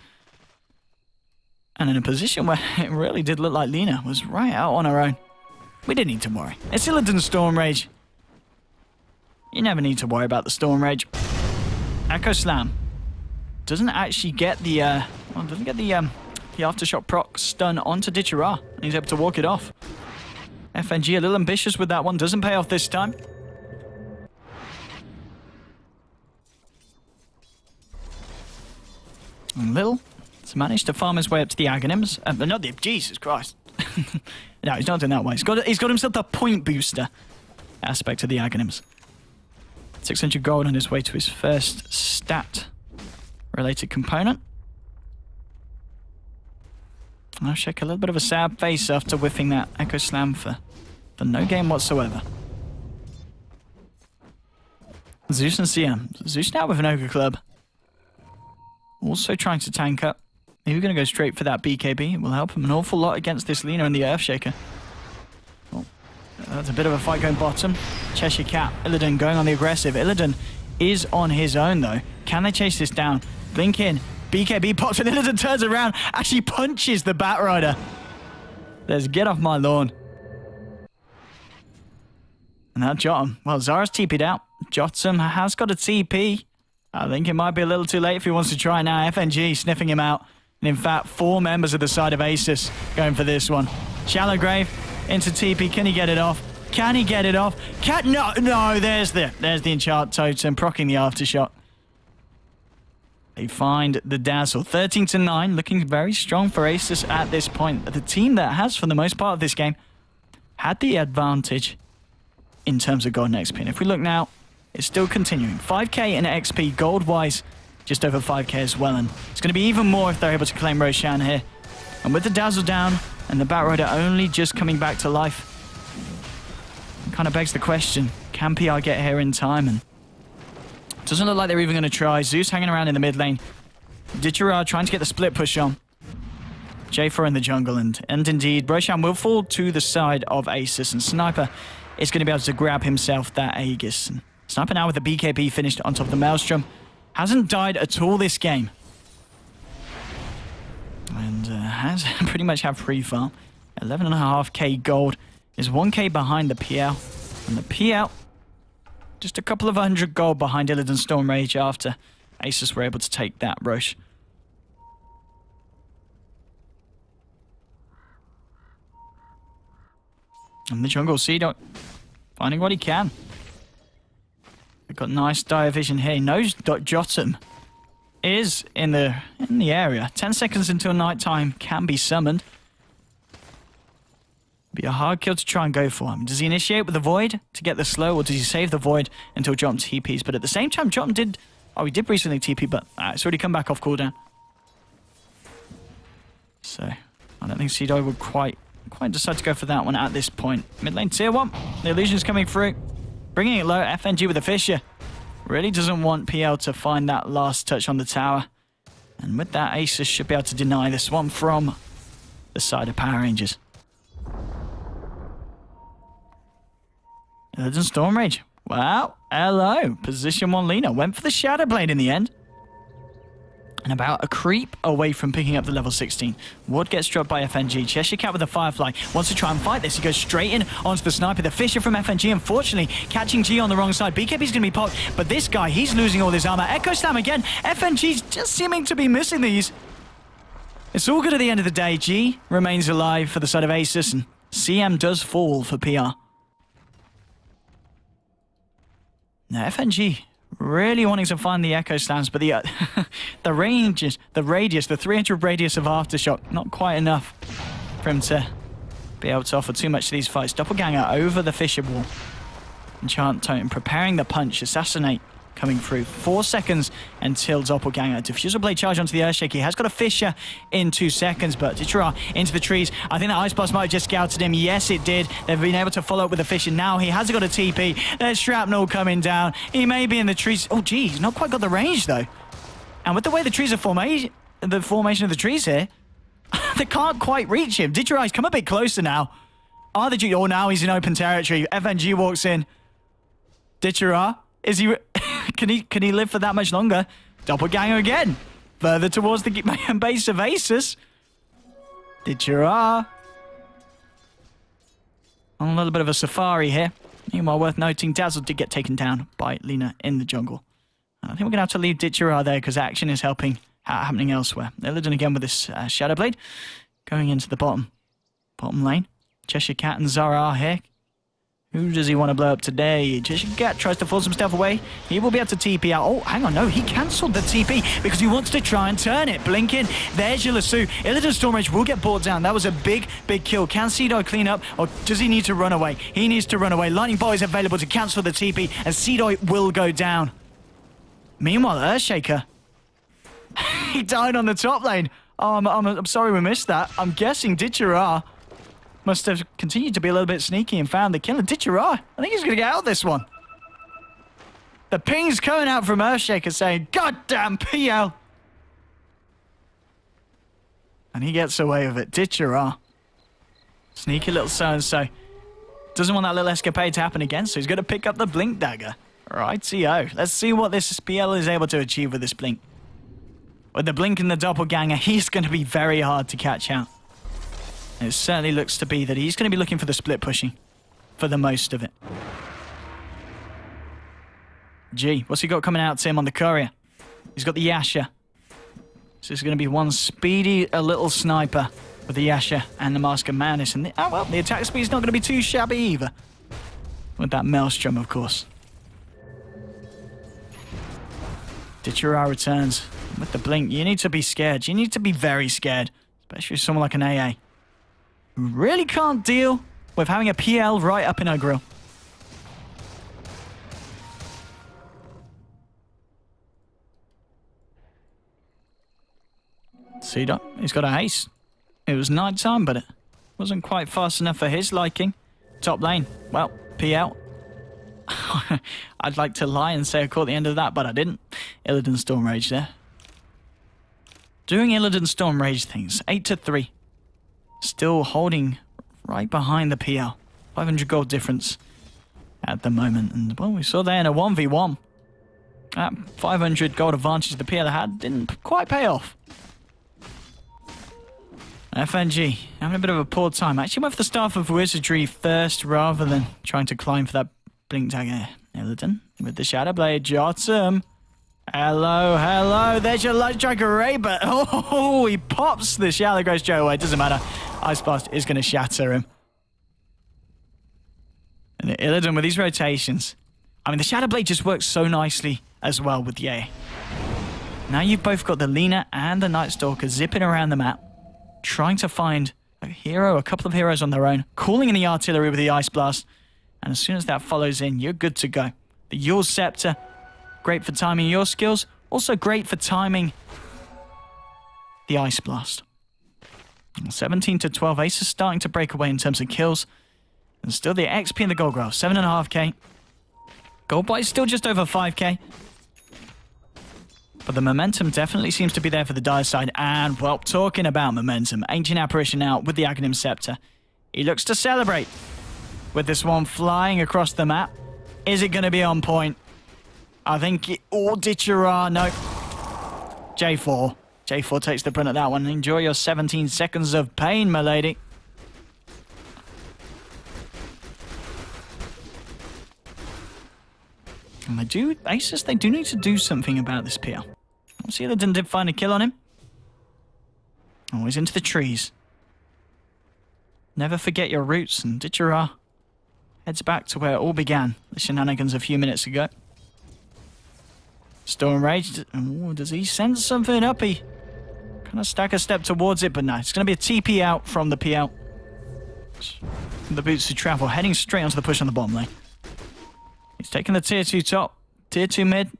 And in a position where it really did look like Lina was right out on her own. We didn't need to worry. It's Illidan Stormrage. You never need to worry about the Stormrage. Echo Slam doesn't actually get the Aftershock proc stun onto Ditchara. And he's able to walk it off. FNG a little ambitious with that one. Doesn't pay off this time. And Lil has managed to farm his way up to the Aghanims. Not the... Jesus Christ. No, he's not doing that way. He's got himself the point booster aspect of the Aghanims. 600 gold on his way to his first stat-related component. I'll shake a little bit of a sad face after whiffing that Echo Slam for no gain whatsoever. Zeus and CM. Zeus now with an Ogre Club. Also trying to tank up. Maybe we're going to go straight for that BKB. It will help him an awful lot against this Lina and the Earthshaker. Oh, that's a bit of a fight going bottom. Cheshire Cat, Illidan going on the aggressive. Illidan is on his own though. Can they chase this down? Blink in. BKB pops and Illidan turns around. Actually punches the Batrider. Let's get off my lawn. And that Jotum. Well, Zara's TP'd out. Jotum has got a TP. I think it might be a little too late if he wants to try now. FNG sniffing him out. And in fact, 4 members of the side of Asus going for this one. Shallow Grave into TP. Can he get it off? Can he get it off? No, there's the enchant totem, proccing the aftershock. They find the dazzle. 13-9, looking very strong for Asus at this point. The team that has, for the most part of this game, had the advantage in terms of gold and XP. And if we look now, it's still continuing. 5k in XP, gold-wise, just over 5k as well. And it's going to be even more if they're able to claim Roshan here. And with the dazzle down and the Bat Rider only just coming back to life, it kind of begs the question, can PR get here in time? And it doesn't look like they're even going to try. Zeus hanging around in the mid lane. Ditchera trying to get the split push on. J4 in the jungle, and indeed, Roshan will fall to the side of Asus, and Sniper is going to be able to grab himself that Aegis. And Sniper now with the BKB finished on top of the Maelstrom. Hasn't died at all this game. And has pretty much have free farm. 11.5k gold is 1k behind the PL. And the PL, just a couple of 100 gold behind Illidan Stormrage after Asus were able to take that rush. And the jungle Seedot finding what he can. They've got nice dire vision here. He knows Jotum is in the area. 10 seconds until nighttime can be summoned. Be a hard kill to try and go for him. Does he initiate with the Void to get the slow, or does he save the Void until Jotum TPs? But at the same time, Jotum did... Oh, he did recently TP, but it's already come back off cooldown. So, I don't think Seedot would quite decide to go for that one at this point. Mid lane tier 1. The illusion's coming through. Bringing it low. FNG with the Fissure. Really doesn't want PL to find that last touch on the tower. And with that, Asus should be able to deny this one from the side of Power Rangers. Illidan Stormrage. Wow. Hello. Position 1 Lina. Went for the Shadow Blade in the end. And about a creep away from picking up the level 16. Ward gets dropped by FNG. Cheshire Cat with the Firefly wants to try and fight this. He goes straight in onto the Sniper. The Fissure from FNG, unfortunately, catching G on the wrong side. BKB's going to be popped, but this guy, he's losing all his armor. Echo Slam again. FNG's just seeming to be missing these. It's all good at the end of the day. G remains alive for the side of Asus, and CM does fall for PR. Now, FNG... really wanting to find the Echo Slams, but the radius, the 300 radius of Aftershock, not quite enough for him to be able to offer too much to these fights. Doppelganger over the Fissure wall. Enchant Totem preparing the punch. Assassinate coming through. 4 seconds until Doppelganger. Diffusal Blade charge onto the Earthshake. He has got a Fissure in 2 seconds, but Ditchera into the trees. I think that Ice Blast might have just scouted him. Yes, it did. They've been able to follow up with a Fissure. Now he has got a TP. There's Shrapnel coming down. He may be in the trees. Oh, gee, he's not quite got the range, though. And with the way the trees are the formation of the trees here, they can't quite reach him. Ditchera's come a bit closer now. Oh, now he's in open territory. FNG walks in. Ditchera, is he... Can he live for that much longer? Doppelganger again. Further towards the base of Asus. Ditchera. On a little bit of a safari here. Meanwhile, worth noting, Dazzle did get taken down by Lina in the jungle. And I think we're going to have to leave Ditchera there because action is happening elsewhere. Illidan again with this Shadow Blade. Going into the bottom lane. Cheshire Cat and Zara here. Who does he want to blow up today? Cheshire Cat tries to force some stuff away. He will be able to TP out. Oh, hang on, no, he cancelled the TP because he wants to try and turn it. Blink in. There's your Lasso. Illidan Stormrage will get brought down. That was a big kill. Can Seedot clean up, or does he need to run away? He needs to run away. Lightning Bolt is available to cancel the TP, and Seedot will go down. Meanwhile, Earthshaker, he died on the top lane. Oh, I'm sorry we missed that. I'm guessing Ditchera must have continued to be a little bit sneaky and found the killer. Ditchera, I think he's going to get out of this one. The ping's coming out from Earthshaker saying, "Goddamn PL." And he gets away with it. Ditchera. Sneaky little so-and-so. Doesn't want that little escapade to happen again, so he's going to pick up the Blink Dagger. Righty-o. Let's see what this PL is able to achieve with this Blink. With the Blink and the Doppelganger, he's going to be very hard to catch out. It certainly looks to be that he's going to be looking for the split pushing for the most of it. Gee, what's he got coming out to him on the courier? He's got the Yasha. So it's going to be one speedy, a little sniper with the Yasha and the Mask of Madness. And the attack speed is not going to be too shabby either. With that Maelstrom, of course. Dichira returns with the blink. You need to be scared. You need to be very scared. Especially someone like an AA. Who really can't deal with having a PL right up in her grill. Cedar, he's got a haste. It was night time, but it wasn't quite fast enough for his liking. Top lane, well, PL. I'd like to lie and say I caught the end of that, but I didn't. Illidan Storm Rage there. Doing Illidan Storm Rage things, 8-3. Still holding right behind the PL. 500 gold difference at the moment. And, well, we saw there in a 1v1. That 500 gold advantage the PL had didn't quite pay off. FNG, having a bit of a poor time. Actually went for the Staff of Wizardry first rather than trying to climb for that blink dagger. Illidan with the Shadow Blade. Jotum. Hello, hello. There's your Light Striker Ray, but oh, he pops the Shadow Grows Joe away. It doesn't matter. Ice Blast is going to shatter him. And Illidan with these rotations. I mean, the Shadow Blade just works so nicely as well with the A. Now you've both got the Lina and the Night Stalker zipping around the map, trying to find a hero, a couple of heroes on their own, calling in the artillery with the Ice Blast. And as soon as that follows in, you're good to go. The Yule Scepter, great for timing your skills, also great for timing the Ice Blast. 17-12, Ace is starting to break away in terms of kills. And still the XP and the gold graph, 7.5k. Gold buy is still just over 5k. But the momentum definitely seems to be there for the Dire side. And, well, talking about momentum, Ancient Apparition out with the Aghanim Scepter. He looks to celebrate with this one flying across the map. Is it going to be on point? I think oh, Dichira, no. J4. J4 takes the brunt of that one. Enjoy your 17 seconds of pain, my lady. And they do, Asus, they do need to do something about this PL. See, they didn't find a kill on him. Always into the trees. Never forget your roots, and Dichira heads back to where it all began. The shenanigans a few minutes ago. Storm Rage, oh, does he sense something up? He kind of stack a step towards it, but no, it's going to be a TP out from the PL. The Boots to travel, heading straight onto the push on the bottom lane. He's taking the tier 2 top, tier 2 mid.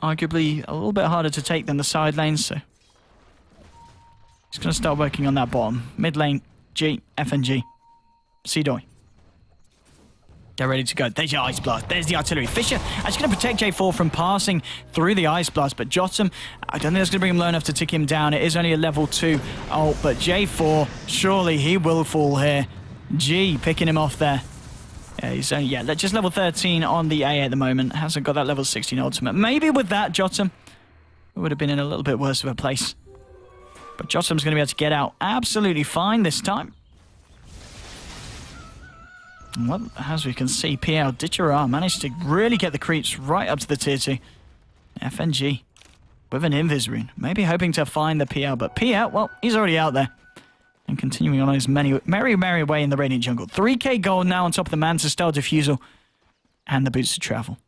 Arguably a little bit harder to take than the side lanes, so he's going to start working on that bottom. Mid lane, G, FNG, C-Doi. They're ready to go. There's your Ice Blast. There's the artillery. Fisher actually going to protect J4 from passing through the Ice Blast, but Jotum, I don't think that's going to bring him low enough to tick him down. It is only a level 2 ult, but J4, surely he will fall here. G picking him off there. Yeah, he's only, just level 13 on the A at the moment. Hasn't got that level 16 ultimate. Maybe with that, Jotum would have been in a little bit worse of a place. But Jotum's going to be able to get out absolutely fine this time. Well, as we can see, PL Dichira managed to really get the creeps right up to the tier 2. FNG with an Invis rune. Maybe hoping to find the PL, but PL, well, he's already out there. And continuing on his merry way in the Radiant Jungle. 3k gold now on top of the Manta Style Diffusal and the Boots to travel.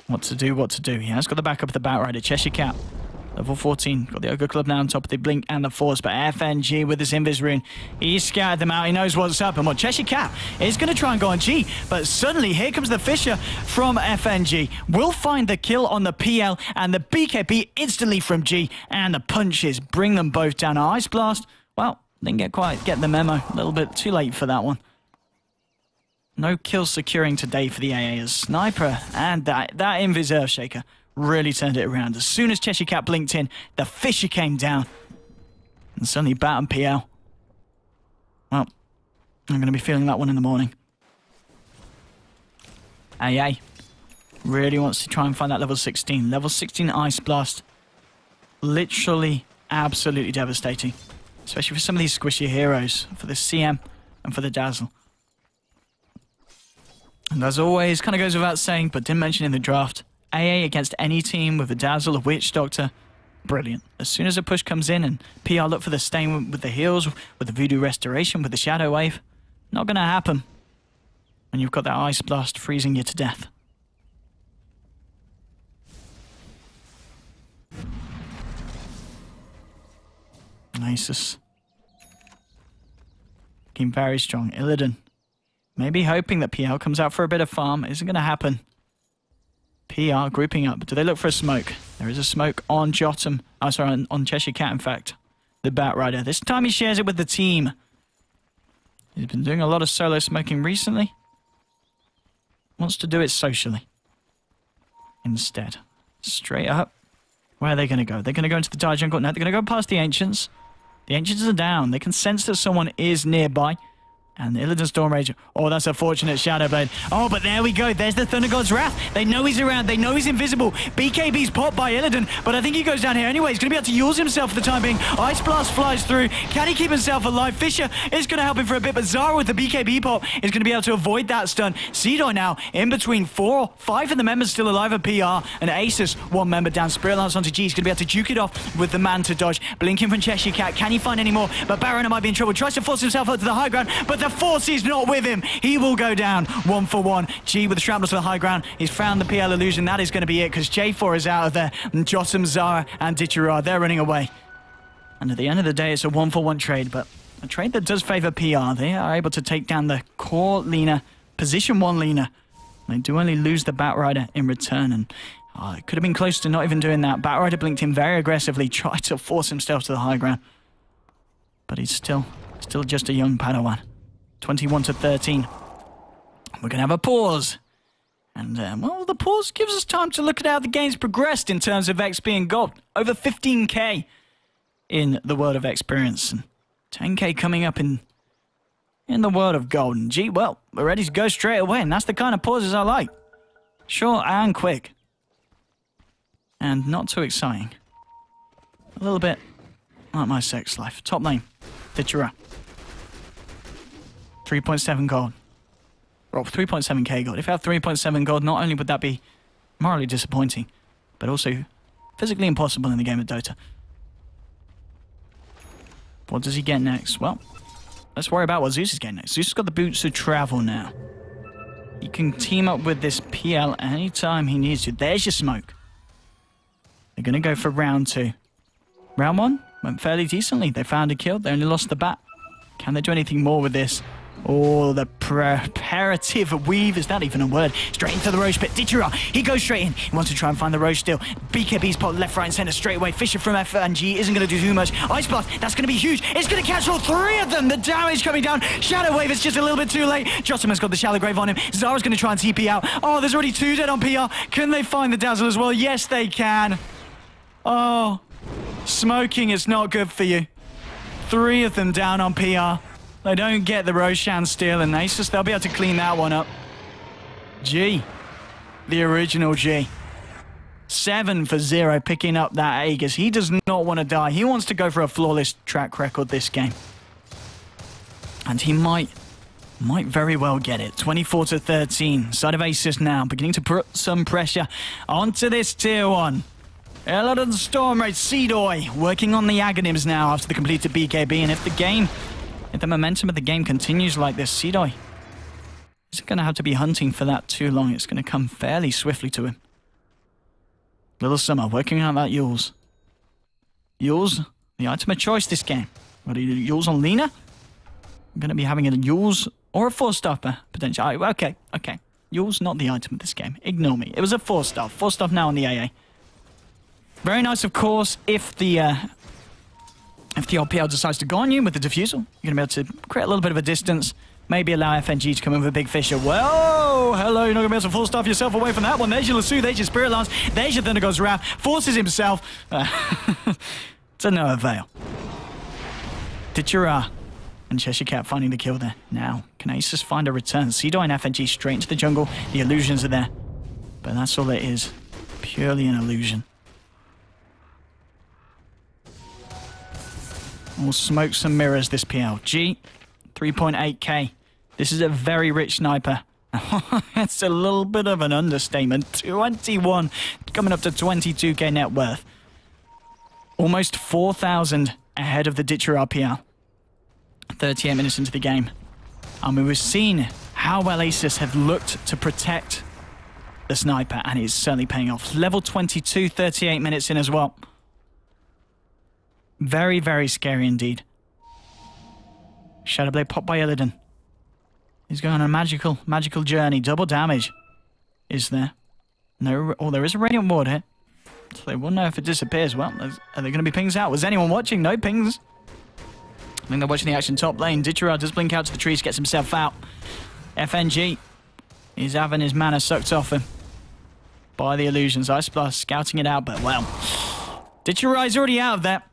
What to do, what to do. He has got the backup of the Batrider, Cheshire Cat. Level 14, got the Ogre Club now on top of the Blink and the Force, but FNG with his Invis rune, he's scattered them out, he knows what's up, and what Cheshire Cat is going to try and go on G, but suddenly here comes the Fisher from FNG. Will find the kill on the PL, and the BKB instantly from G, and the punches bring them both down. Ice Blast, well, didn't quite get the memo, a little bit too late for that one. No kill securing today for the AA as Sniper, and that Invis Earthshaker really turned it around. As soon as Cheshire Cat blinked in, the Fisher came down. And suddenly Bat and PL. Well, I'm going to be feeling that one in the morning. AA really wants to try and find that level 16. Level 16 Ice Blast. Literally, absolutely devastating. Especially for some of these squishy heroes. For the CM and for the Dazzle. And as always, kind of goes without saying, but didn't mention in the draft, AA against any team with a Dazzle, a Witch Doctor, Brilliant. As soon as a push comes in and PR look for the stain with the heals, with the Voodoo Restoration, with the Shadow Wave, not going to happen when you've got that Ice Blast freezing you to death. Asus looking very strong. Illidan maybe hoping that PL comes out for a bit of farm. Isn't going to happen. PR grouping up. Do they look for a smoke? There is a smoke on Jotum. Oh, sorry, on Cheshire Cat, in fact. The Bat Rider. This time he shares it with the team. He's been doing a lot of solo smoking recently. Wants to do it socially. Instead. Straight up. Where are they going to go? They're going to go into the Dire Jungle. No, they're going to go past the Ancients. The Ancients are down. They can sense that someone is nearby. And Illidan Storm Rage. Oh, that's a fortunate Shadow Blade. Oh, but there we go. There's the Thunder God's Wrath. They know he's around. They know he's invisible. BKB's popped by Illidan, but I think he goes down here anyway. He's going to be able to use himself for the time being. Ice Blast flies through. Can he keep himself alive? Fisher is going to help him for a bit, but Zara with the BKB pop is going to be able to avoid that stun. Seedoy now in between 5 of the members still alive at PR, and Asus, 1 member down. Spirit Lance onto G. He's going to be able to juke it off with the man to dodge. Blinking from Cheshire Cat. Can he find any more? But Barona might be in trouble. Tries to force himself up to the high ground, but the force is not with him. He will go down 1 for 1. G with the shrapnel to the high ground. He's found the PL illusion. That is going to be it because J4 is out of there. And Jotum, Zara, and Ditchera, they're running away. And at the end of the day, it's a 1 for 1 trade, but a trade that does favor PR. They are able to take down the core Lina, position 1 Lina. They do only lose the Bat Rider in return, and it could have been close to not even doing that. Bat Rider blinked him very aggressively, tried to force himself to the high ground. But he's still just a young Padawan. 21-13. We're going to have a pause. And, well, the pause gives us time to look at how the game's progressed in terms of XP and gold. Over 15k in the world of experience. And 10k coming up in the world of gold. And gee, well, we're ready to go straight away. And that's the kind of pauses I like. Short and quick. And not too exciting. A little bit like my sex life. Top lane. Ditchera. 3.7 gold. Well, 3.7k gold. If I have 3.7 gold, not only would that be morally disappointing, but also physically impossible in the game of Dota. What does he get next? Well, let's worry about what Zeus is getting next. Zeus has got the boots of travel now. He can team up with this PL anytime he needs to. There's your smoke. They're going to go for round 2. Round 1 went fairly decently. They found a kill. They only lost the bat. Can they do anything more with this? Oh, the preparative weave. Is that even a word? Straight into the Roche pit. Ditchera, he goes straight in. He wants to try and find the Roche still. BKB's pot left, right, and center straight away. Fisher from F&G isn't going to do too much. Ice Blast, that's going to be huge. It's going to catch all 3 of them. The damage coming down. Shadow Wave is just a little bit too late. Jotum has got the Shallow Grave on him. Zara's going to try and TP out. Oh, there's already 2 dead on PR. Can they find the Dazzle as well? Yes, they can. Oh, smoking is not good for you. 3 of them down on PR. They don't get the Roshan steal, and Asus, they'll be able to clean that one up. G. The original G. 7 for 0, picking up that Aegis. He does not want to die. He wants to go for a flawless track record this game. And he might very well get it. 24-13. Side of Asus now, beginning to put some pressure onto this tier 1. Illidan Storm Rage, Seedoy working on the Aghanims now after the completed BKB, and if the momentum of the game continues like this, Seedoy isn't going to have to be hunting for that too long. It's going to come fairly swiftly to him. Little Summer working out that Yules. Yules, the item of choice this game. What do you do? Yules on Lina? I'm going to be having a Yules or a 4-star potential. Okay. Yules not the item of this game. Ignore me. It was a 4-star. 4-star now on the AA. Very nice, of course, if the OPL decides to go on you with the diffusal. You're going to be able to create a little bit of a distance. Maybe allow FNG to come in with a big Fisher. Well, hello, you're not going to be able to full staff yourself away from that one. There's your Lasso, there's your Spirit Lance, there's your Thunder God's Wrath. Forces himself to no avail. Ditchera and Cheshire Cat finding the kill there. Now, can Asus find a return? Seedoy and FNG straight into the jungle. The illusions are there. But that's all it is. Purely an illusion. We'll smoke some mirrors this PL. G, 3.8k. This is a very rich sniper. It's a little bit of an understatement. 21, coming up to 22k net worth. Almost 4,000 ahead of the Ditcher RPR. 38 minutes into the game. I mean, we've seen how well Asus have looked to protect the sniper, and it's certainly paying off. Level 22, 38 minutes in as well. Very, very scary indeed. Shadowblade popped by Illidan. He's going on a magical journey. Double damage is there. No, oh, there is a Radiant Ward here. So they will know if it disappears. Well, are there going to be pings out? Was anyone watching? No pings. I think they're watching the action top lane. Ditcher does blink out to the trees, gets himself out. FNG is having his mana sucked off him by the illusions. Ice Blast scouting it out, but well, Ditcher is already out of there.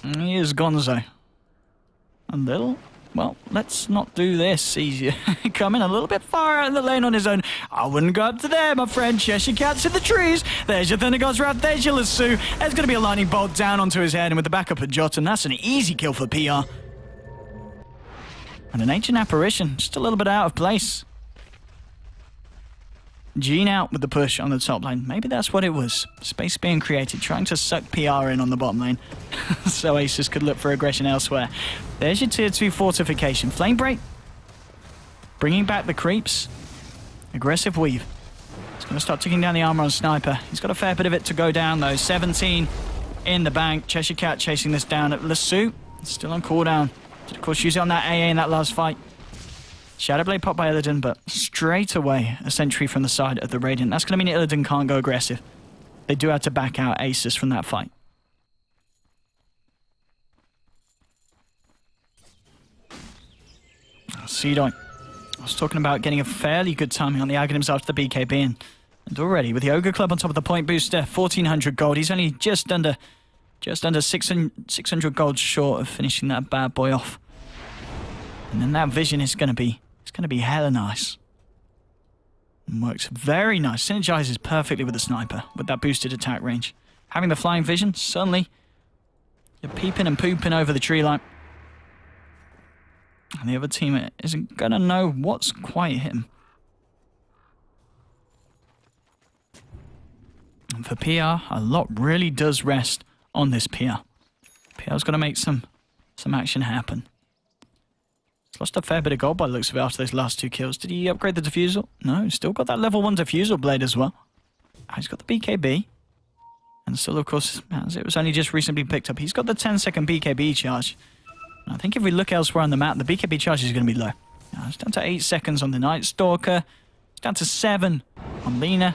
He is gonzo. A little. Well, let's not do this. He's coming a little bit far out of the lane on his own. I wouldn't go up to there, my friend. Cheshire Cat's in the trees. There's your Thunder God's Wrath. There's your Lasso. There's going to be a lightning bolt down onto his head, and with the backup of Jotun, that's an easy kill for PR. And an Ancient Apparition, just a little bit out of place. Gene out with the push on the top lane. Maybe that's what it was. Space being created, trying to suck PR in on the bottom lane. So Asus could look for aggression elsewhere. There's your tier 2 fortification. Flame Break. Bringing back the creeps. Aggressive weave. He's going to start taking down the armor on Sniper. He's got a fair bit of it to go down though. 17 in the bank. Cheshire Cat chasing this down at Lasso. Still on cooldown. Did of course use it on that AA in that last fight. Shadowblade popped by Illidan, but straight away a sentry from the side of the Radiant. That's going to mean Illidan can't go aggressive. They do have to back out Asus from that fight. Seedoi. I was talking about getting a fairly good timing on the Aghanims after the BKB, and already with the Ogre Club on top of the point booster, 1,400 gold. He's only just under 600 gold short of finishing that bad boy off. And then that vision is going to be hella nice. And works very nice. Synergizes perfectly with the sniper with that boosted attack range. Having the flying vision, suddenly you're peeping and pooping over the tree line. And the other team isn't going to know what's quite hit him. And for PR, a lot really does rest on this PR. PR's got to make some action happen. He's lost a fair bit of gold by the looks of it after those last 2 kills. Did he upgrade the diffusal? No, still got that level 1 diffusal blade as well. He's got the BKB. And still, of course, as it was only just recently picked up, he's got the 10-second BKB charge. And I think if we look elsewhere on the map, the BKB charge is going to be low. It's down to 8 seconds on the Night Stalker. It's down to 7 on Lina.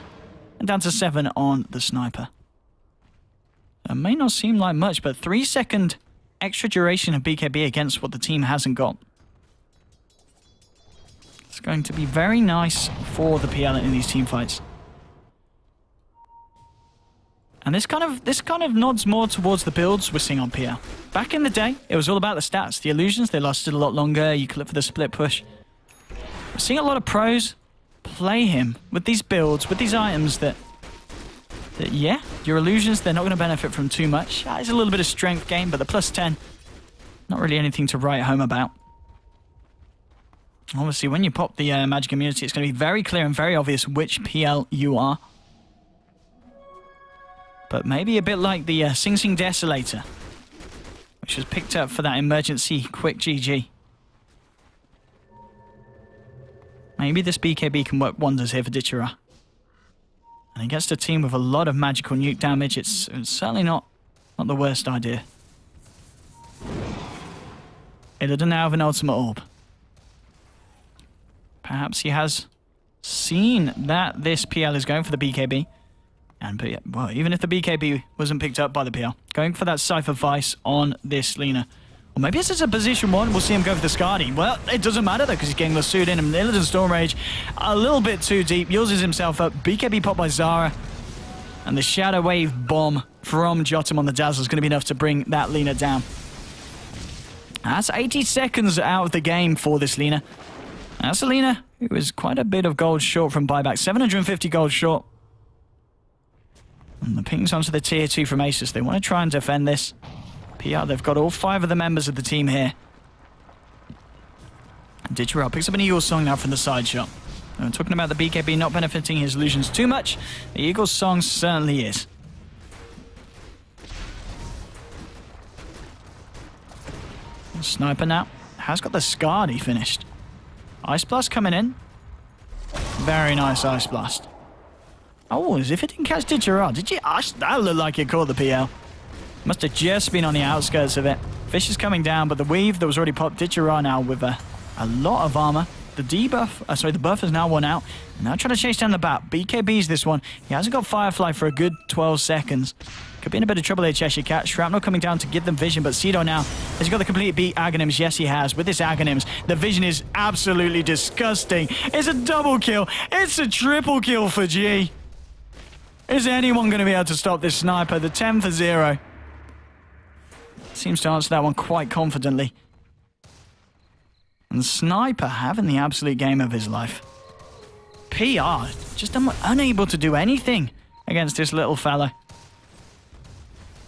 And down to 7 on the Sniper. It may not seem like much, but 3-second extra duration of BKB against what the team hasn't got. It's going to be very nice for the PL in these team fights. And this kind of nods more towards the builds we're seeing on PR. Back in the day, it was all about the stats. The illusions, they lasted a lot longer. You could look for the split push. We're seeing a lot of pros play him with these builds, with these items that yeah, your illusions, they're not going to benefit from too much. It's a little bit of strength gain, but the plus 10, not really anything to write home about. Obviously, when you pop the magic immunity, it's going to be very clear and very obvious which PL you are. But maybe a bit like the Sing Sing Desolator, which was picked up for that emergency quick GG. Maybe this BKB can work wonders here for Ditcher. And against a team with a lot of magical nuke damage, it's certainly not the worst idea. Illidan now have an ultimate orb. Perhaps he has seen that this PL is going for the BKB. And well, even if the BKB wasn't picked up by the PL, going for that Cypher Vice on this Lina. Or maybe this is a position 1, we'll see him go for the Skadi. Well, it doesn't matter though, because he's getting the suit in, and Illidan Storm Rage a little bit too deep, uses himself up. BKB popped by Zara, and the Shadow Wave bomb from Jotun on the Dazzle is going to be enough to bring that Lina down. That's 80 seconds out of the game for this Lina. That's a Lina who is quite a bit of gold short from buyback, 750 gold short. And the pings onto the tier 2 from Asus. They want to try and defend this. PR, they've got all 5 of the members of the team here. And Ditcher picks up an Eagle Song now from the side shot. And talking about the BKB not benefiting his illusions too much, the Eagle Song certainly is. Sniper now has got the Scardy finished. Ice Blast coming in. Very nice Ice Blast. Oh, as if it didn't catch Ditcherard. Did you? That looked like it caught the PL. Must have just been on the outskirts of it. Fish is coming down, but the weave that was already popped Ditcherard now with a lot of armor. The debuff, the buff is now worn out. Now trying to chase down the bat. BKB's this one. He hasn't got Firefly for a good 12 seconds. Could be in a bit of trouble here, Cheshire Cat. Shrapnel coming down to give them vision, but Cedo now, has he got the complete beat Aghanims? Yes, he has. With this Aghanims, the vision is absolutely disgusting. It's a double kill. It's a triple kill for G. Is anyone going to be able to stop this sniper? The 10 for 0. Seems to answer that one quite confidently. And Sniper having the absolute game of his life. PR just unable to do anything against this little fella.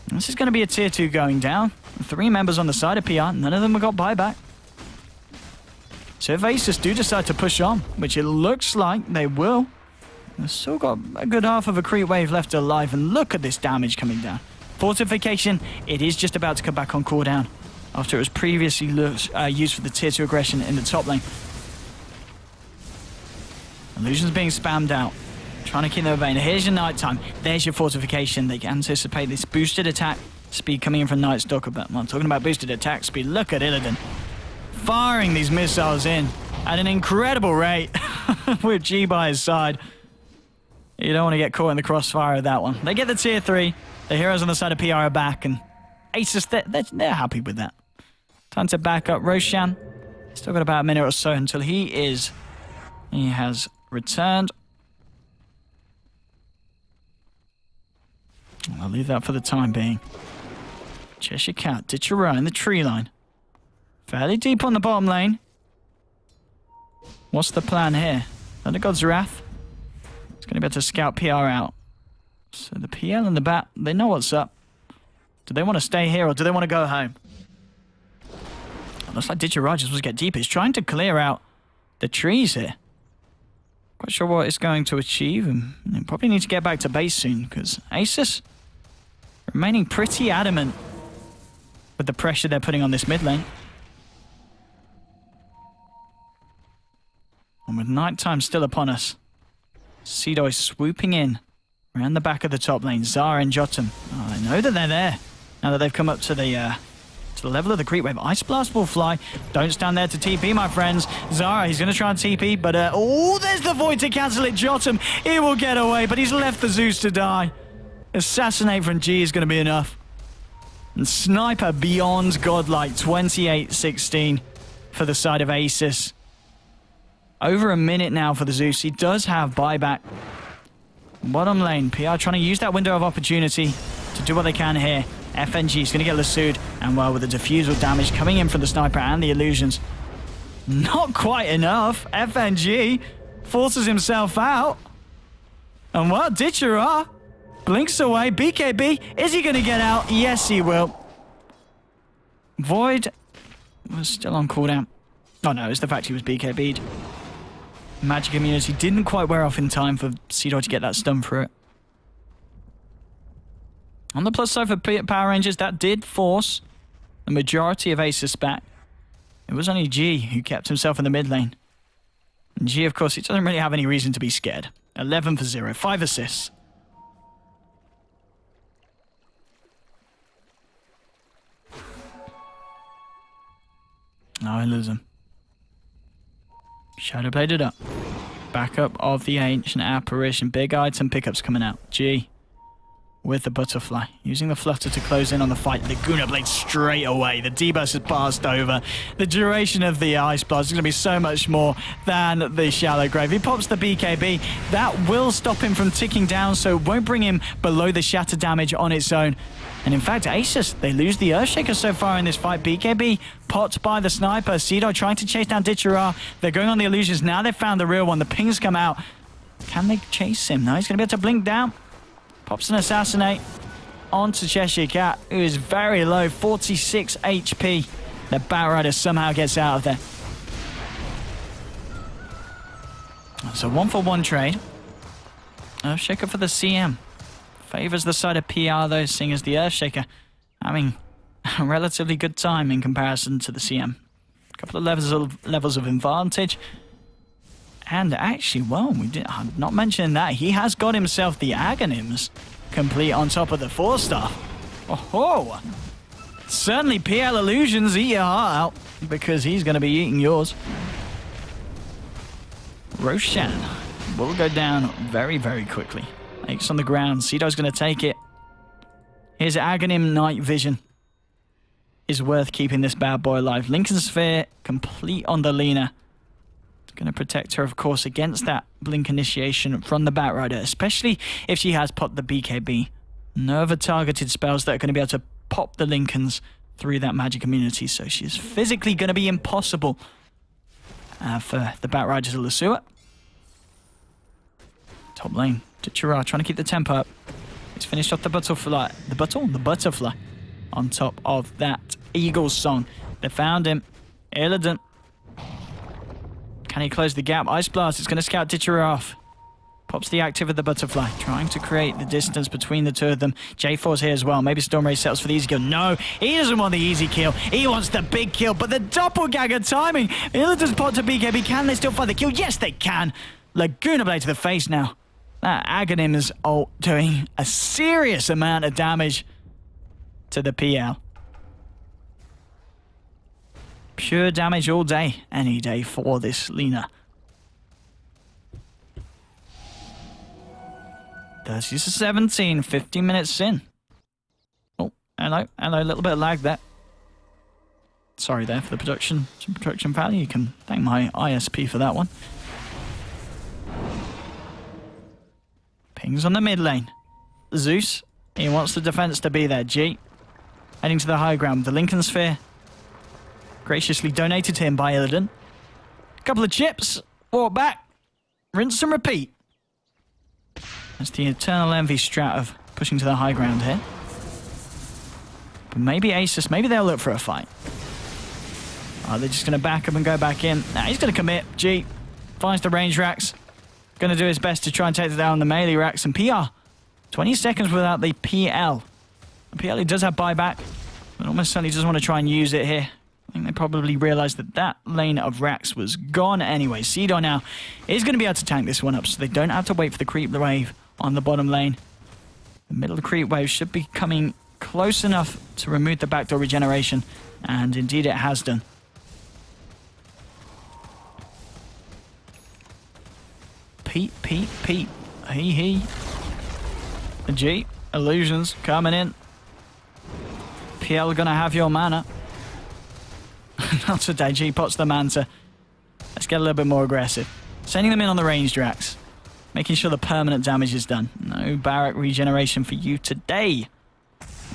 This is going to be a tier 2 going down. 3 members on the side of PR. None of them have got buyback. So if Asus do decide to push on, which it looks like they will, they've still got a good half of a creep wave left alive. And look at this damage coming down. Fortification, it is just about to come back on cooldown after it was previously used for the tier 2 aggression in the top lane. Illusions being spammed out. Trying to keep them at bay. Here's your nighttime. There's your fortification. They can anticipate this boosted attack speed coming in from Night Stalker. But I'm talking about boosted attack speed. Look at Illidan firing these missiles in at an incredible rate with G by his side. You don't want to get caught in the crossfire of that one. They get the tier 3. The heroes on the side of PR are back, and Asus, they're happy with that. Time to back up Roshan. Still got about a minute or so until he has returned. I'll leave that for the time being. Cheshire Cat, Ditcherard in the tree line. Fairly deep on the bottom lane. What's the plan here? Thunder God's Wrath. It's going to be able to scout PR out. So the PL and the Bat, they know what's up. Do they want to stay here or do they want to go home? It looks like Ditcherard just wants to get deep. He's trying to clear out the trees here. Quite sure what it's going to achieve, and you probably need to get back to base soon because Asus remaining pretty adamant with the pressure they're putting on this mid lane. And with nighttime still upon us, Cedo is swooping in around the back of the top lane. Zara and Jotum. Oh, I know that they're there now that they've come up to the level of the creep wave. Ice Blast will fly. Don't stand there to TP, my friends. Zara, he's going to try and TP, but oh, there's the void to cancel it. Jotum, he will get away, but he's left the Zeus to die. Assassinate from G is going to be enough. And Sniper beyond godlike. 28-16 for the side of Asus. Over a minute now for the Zeus. He does have buyback. Bottom lane, PR trying to use that window of opportunity to do what they can here. FNG is going to get lassoed, and well, with the diffusal damage coming in from the sniper and the illusions, not quite enough. FNG forces himself out, and well, Ditcherard blinks away. BKB, is he going to get out? Yes, he will. Void was still on cooldown. Oh no, it's the fact he was BKB'd. Magic immunity didn't quite wear off in time for Cedo to get that stun through it. On the plus side for Power Rangers, that did force the majority of Asus back. It was only G who kept himself in the mid lane. And G, of course, he doesn't really have any reason to be scared. 11 for 0, 5 assists. Oh, I lose him. Shadow bladed up. Backup of the Ancient Apparition. Big item pickups coming out. G with the Butterfly. Using the Flutter to close in on the fight. The Guna Blade straight away. The D-Burst has passed over. The duration of the Ice Blast is going to be so much more than the Shallow Grave. He pops the BKB. That will stop him from ticking down, so it won't bring him below the shatter damage on its own. And in fact, Asus, they lose the Earthshaker so far in this fight. BKB popped by the sniper. Cedo trying to chase down Ditcherard. They're going on the illusions. Now they've found the real one. The pings come out. Can they chase him? No, he's going to be able to blink down. Pops an assassinate onto Cheshire Cat, who is very low, 46 HP. The Batrider somehow gets out of there. So 1-for-1 trade. Earthshaker for the CM. Favors the side of PR though, seeing as the Earthshaker having relatively good time in comparison to the CM. A couple of levels of advantage. And actually, well, I'm not mentioning that. He has got himself the Aghanims complete on top of the 4-star. Oh, certainly PL Illusions, eat your heart out, because he's going to be eating yours. Roshan will go down very, very quickly. Ace on the ground. Cedo's going to take it. His Aghanim Night Vision is worth keeping this bad boy alive. Lincoln Sphere complete on the Lena. It's going to protect her, of course, against that blink initiation from the Batrider, especially if she has popped the BKB. No other targeted spells that are going to be able to pop the Lincolns through that magic immunity, so she's physically going to be impossible for the Batrider to lasso it. Top lane, Tichira trying to keep the tempo up. He's finished off the butterfly. The butterfly on top of that Eagle's song. They found him. Illidan. Can he close the gap? Ice Blast is going to scout Tichira off. Pops the active of the butterfly, trying to create the distance between the two of them. J4's here as well. Maybe Storm Ray settles for the easy kill. No, he doesn't want the easy kill. He wants the big kill, but the doppelganger timing. Illidan's popped to BKB. Can they still find the kill? Yes, they can. Laguna Blade to the face now. That Aghanim is doing a serious amount of damage to the PL. Pure damage all day, any day for this Lena. 30-17, 15 minutes in. Oh, hello, a little bit of lag there. Sorry there for the production value. You can thank my ISP for that one. Pings on the mid lane. Zeus, he wants the defense to be there. G, heading to the high ground. The Lincoln Sphere, graciously donated to him by Illidan. A couple of chips, walk back, rinse and repeat. That's the Eternal Envy strat of pushing to the high ground here. But maybe Asus, maybe they'll look for a fight. Oh, they're just going to back up and go back in. Nah, he's going to commit. G finds the range racks. Going to do his best to try and take down the melee racks. And PR, 20 seconds without the PL. The PL, he does have buyback, but almost certainly doesn't want to try and use it here. I think they probably realised that that lane of racks was gone anyway. Cedo now is going to be able to tank this one up, so they don't have to wait for the creep wave on the bottom lane. The middle of the creep wave should be coming close enough to remove the backdoor regeneration, and indeed it has done. Pete. He. The G. Illusions coming in. PL gonna have your mana. Not today. G pots the Manta. Let's get a little bit more aggressive. Sending them in on the ranged racks. Making sure the permanent damage is done. No barrack regeneration for you today.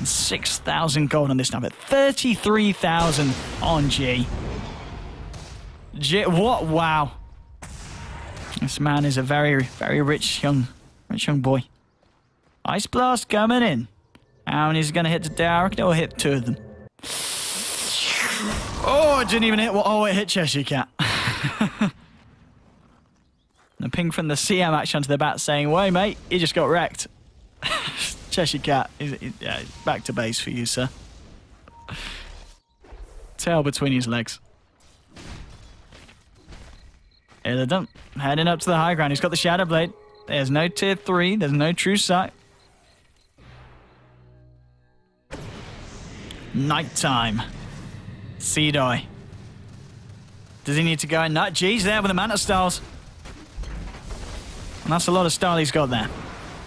6,000 gold on this number. 33,000 on G. What? Wow. This man is a very, very rich young boy. Ice Blast coming in. And he's going to hit the Derek. It'll hit two of them. Oh, it didn't even hit. Oh, it hit Cheshire Cat. The ping from the CM actually onto the bat saying, "Wait, mate, you just got wrecked." Cheshire Cat, yeah, back to base for you, sir. Tail between his legs. Illidan heading up to the high ground. He's got the Shadow Blade. There's no tier 3. There's no true sight. Nighttime. Seedoi. Does he need to go in? Nut? G's there with the Manta Styles. And that's a lot of style he's got there.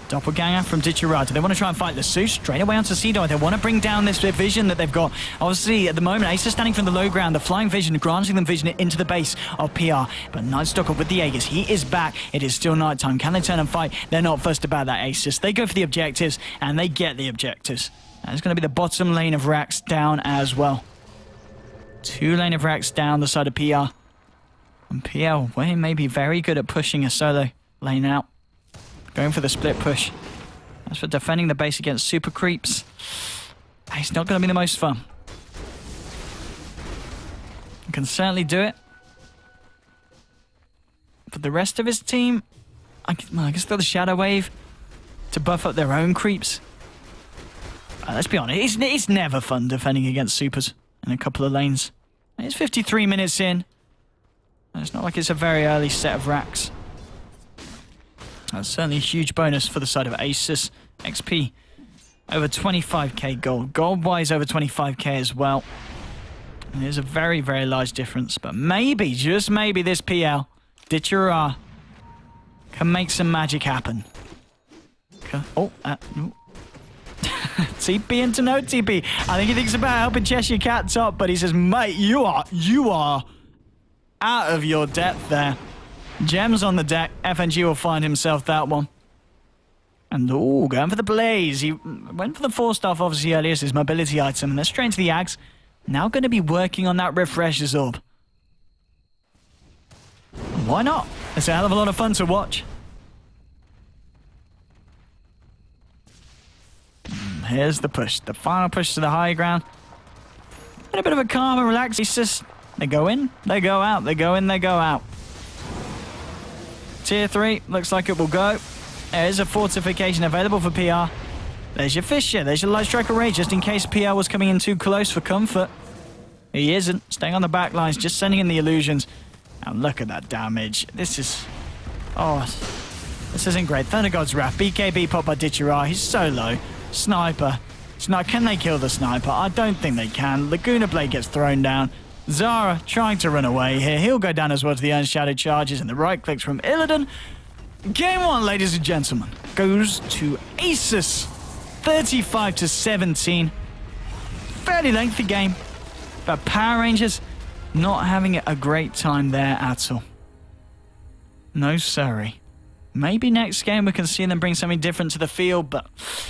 Doppelganger from Tichira. Do they want to try and fight the Zeus? Straight away onto Seedoi. They want to bring down this vision that they've got. Obviously, at the moment, Ace is standing from the low ground. The flying vision, granting them vision into the base of PR. But Nightstalker with the Aegis. He is back. It is still nighttime. Can they turn and fight? They're not fussed about that, Aces. They go for the objectives, and they get the objectives. And it's going to be the bottom lane of racks down as well. 2 lane of racks down the side of PR. And PL, well, he may be very good at pushing a solo lane out. Going for the split push. As for defending the base against super creeps, it's not going to be the most fun. He can certainly do it. For the rest of his team, I guess they'll the Shadow Wave to buff up their own creeps. Let's be honest, it's never fun defending against supers in a couple of lanes. It's 53 minutes in. It's not like it's a very early set of racks. That's certainly a huge bonus for the side of Asus. XP over 25k gold. Gold-wise over 25k as well. And there's a very, very large difference. But maybe, just maybe, this PL, Ditchera, can make some magic happen. Okay. Oh, TP into no TP. I think he thinks about helping Cheshire Cat top, but he says, mate, you are out of your depth there. Gems on the deck. FNG will find himself that one. And, ooh, going for the blaze. He went for the 4-star, obviously, earlier as his mobility item. And they're straight into the Ags. Now going to be working on that refreshes orb. Why not? It's a hell of a lot of fun to watch. Here's the push. The final push to the high ground. And a bit of a calm and relaxed. Asus. They go in, they go out. They go in, they go out. Tier 3. Looks like it will go. There is a fortification available for PR. There's your Fisher. There's your Light Striker Ray, just in case PR was coming in too close for comfort. He isn't. Staying on the back lines, just sending in the illusions. And look at that damage. This is... Oh, this isn't great. Thunder God's Wrath. BKB pop by Ditchera. He's so low. Sniper. Can they kill the Sniper? I don't think they can. Laguna Blade gets thrown down. Zara trying to run away here. He'll go down as well to the Unshadowed Charges. And the right clicks from Illidan. Game 1, ladies and gentlemen, goes to Asus. 35-17. Fairly lengthy game. But Power Rangers not having a great time there at all. No, sorry. Maybe next game we can see them bring something different to the field, but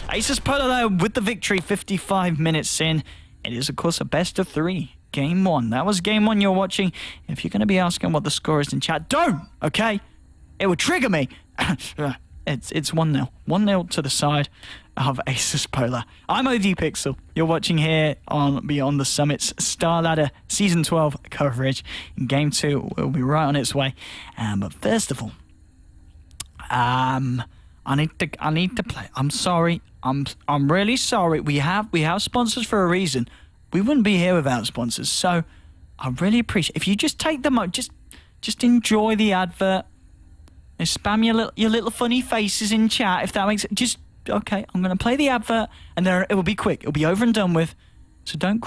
Asus.Polar with the victory 55 minutes in. It is, of course, a best of 3. Game 1. That was game 1 you're watching. If you're going to be asking what the score is in chat, don't, okay? It would trigger me. It's 1-0. 1-0 to the side of Asus.Polar. I'm ODPixel. You're watching here on Beyond the Summits Star Ladder Season 12 coverage. Game 2 will be right on its way. But first of all, I need to play. I'm sorry. I'm really sorry. We have sponsors for a reason. We wouldn't be here without sponsors. So I really appreciate if you just take them out. Just enjoy the advert. And spam your little funny faces in chat if that makes it. Just okay. I'm gonna play the advert and then it will be quick. It'll be over and done with. So don't.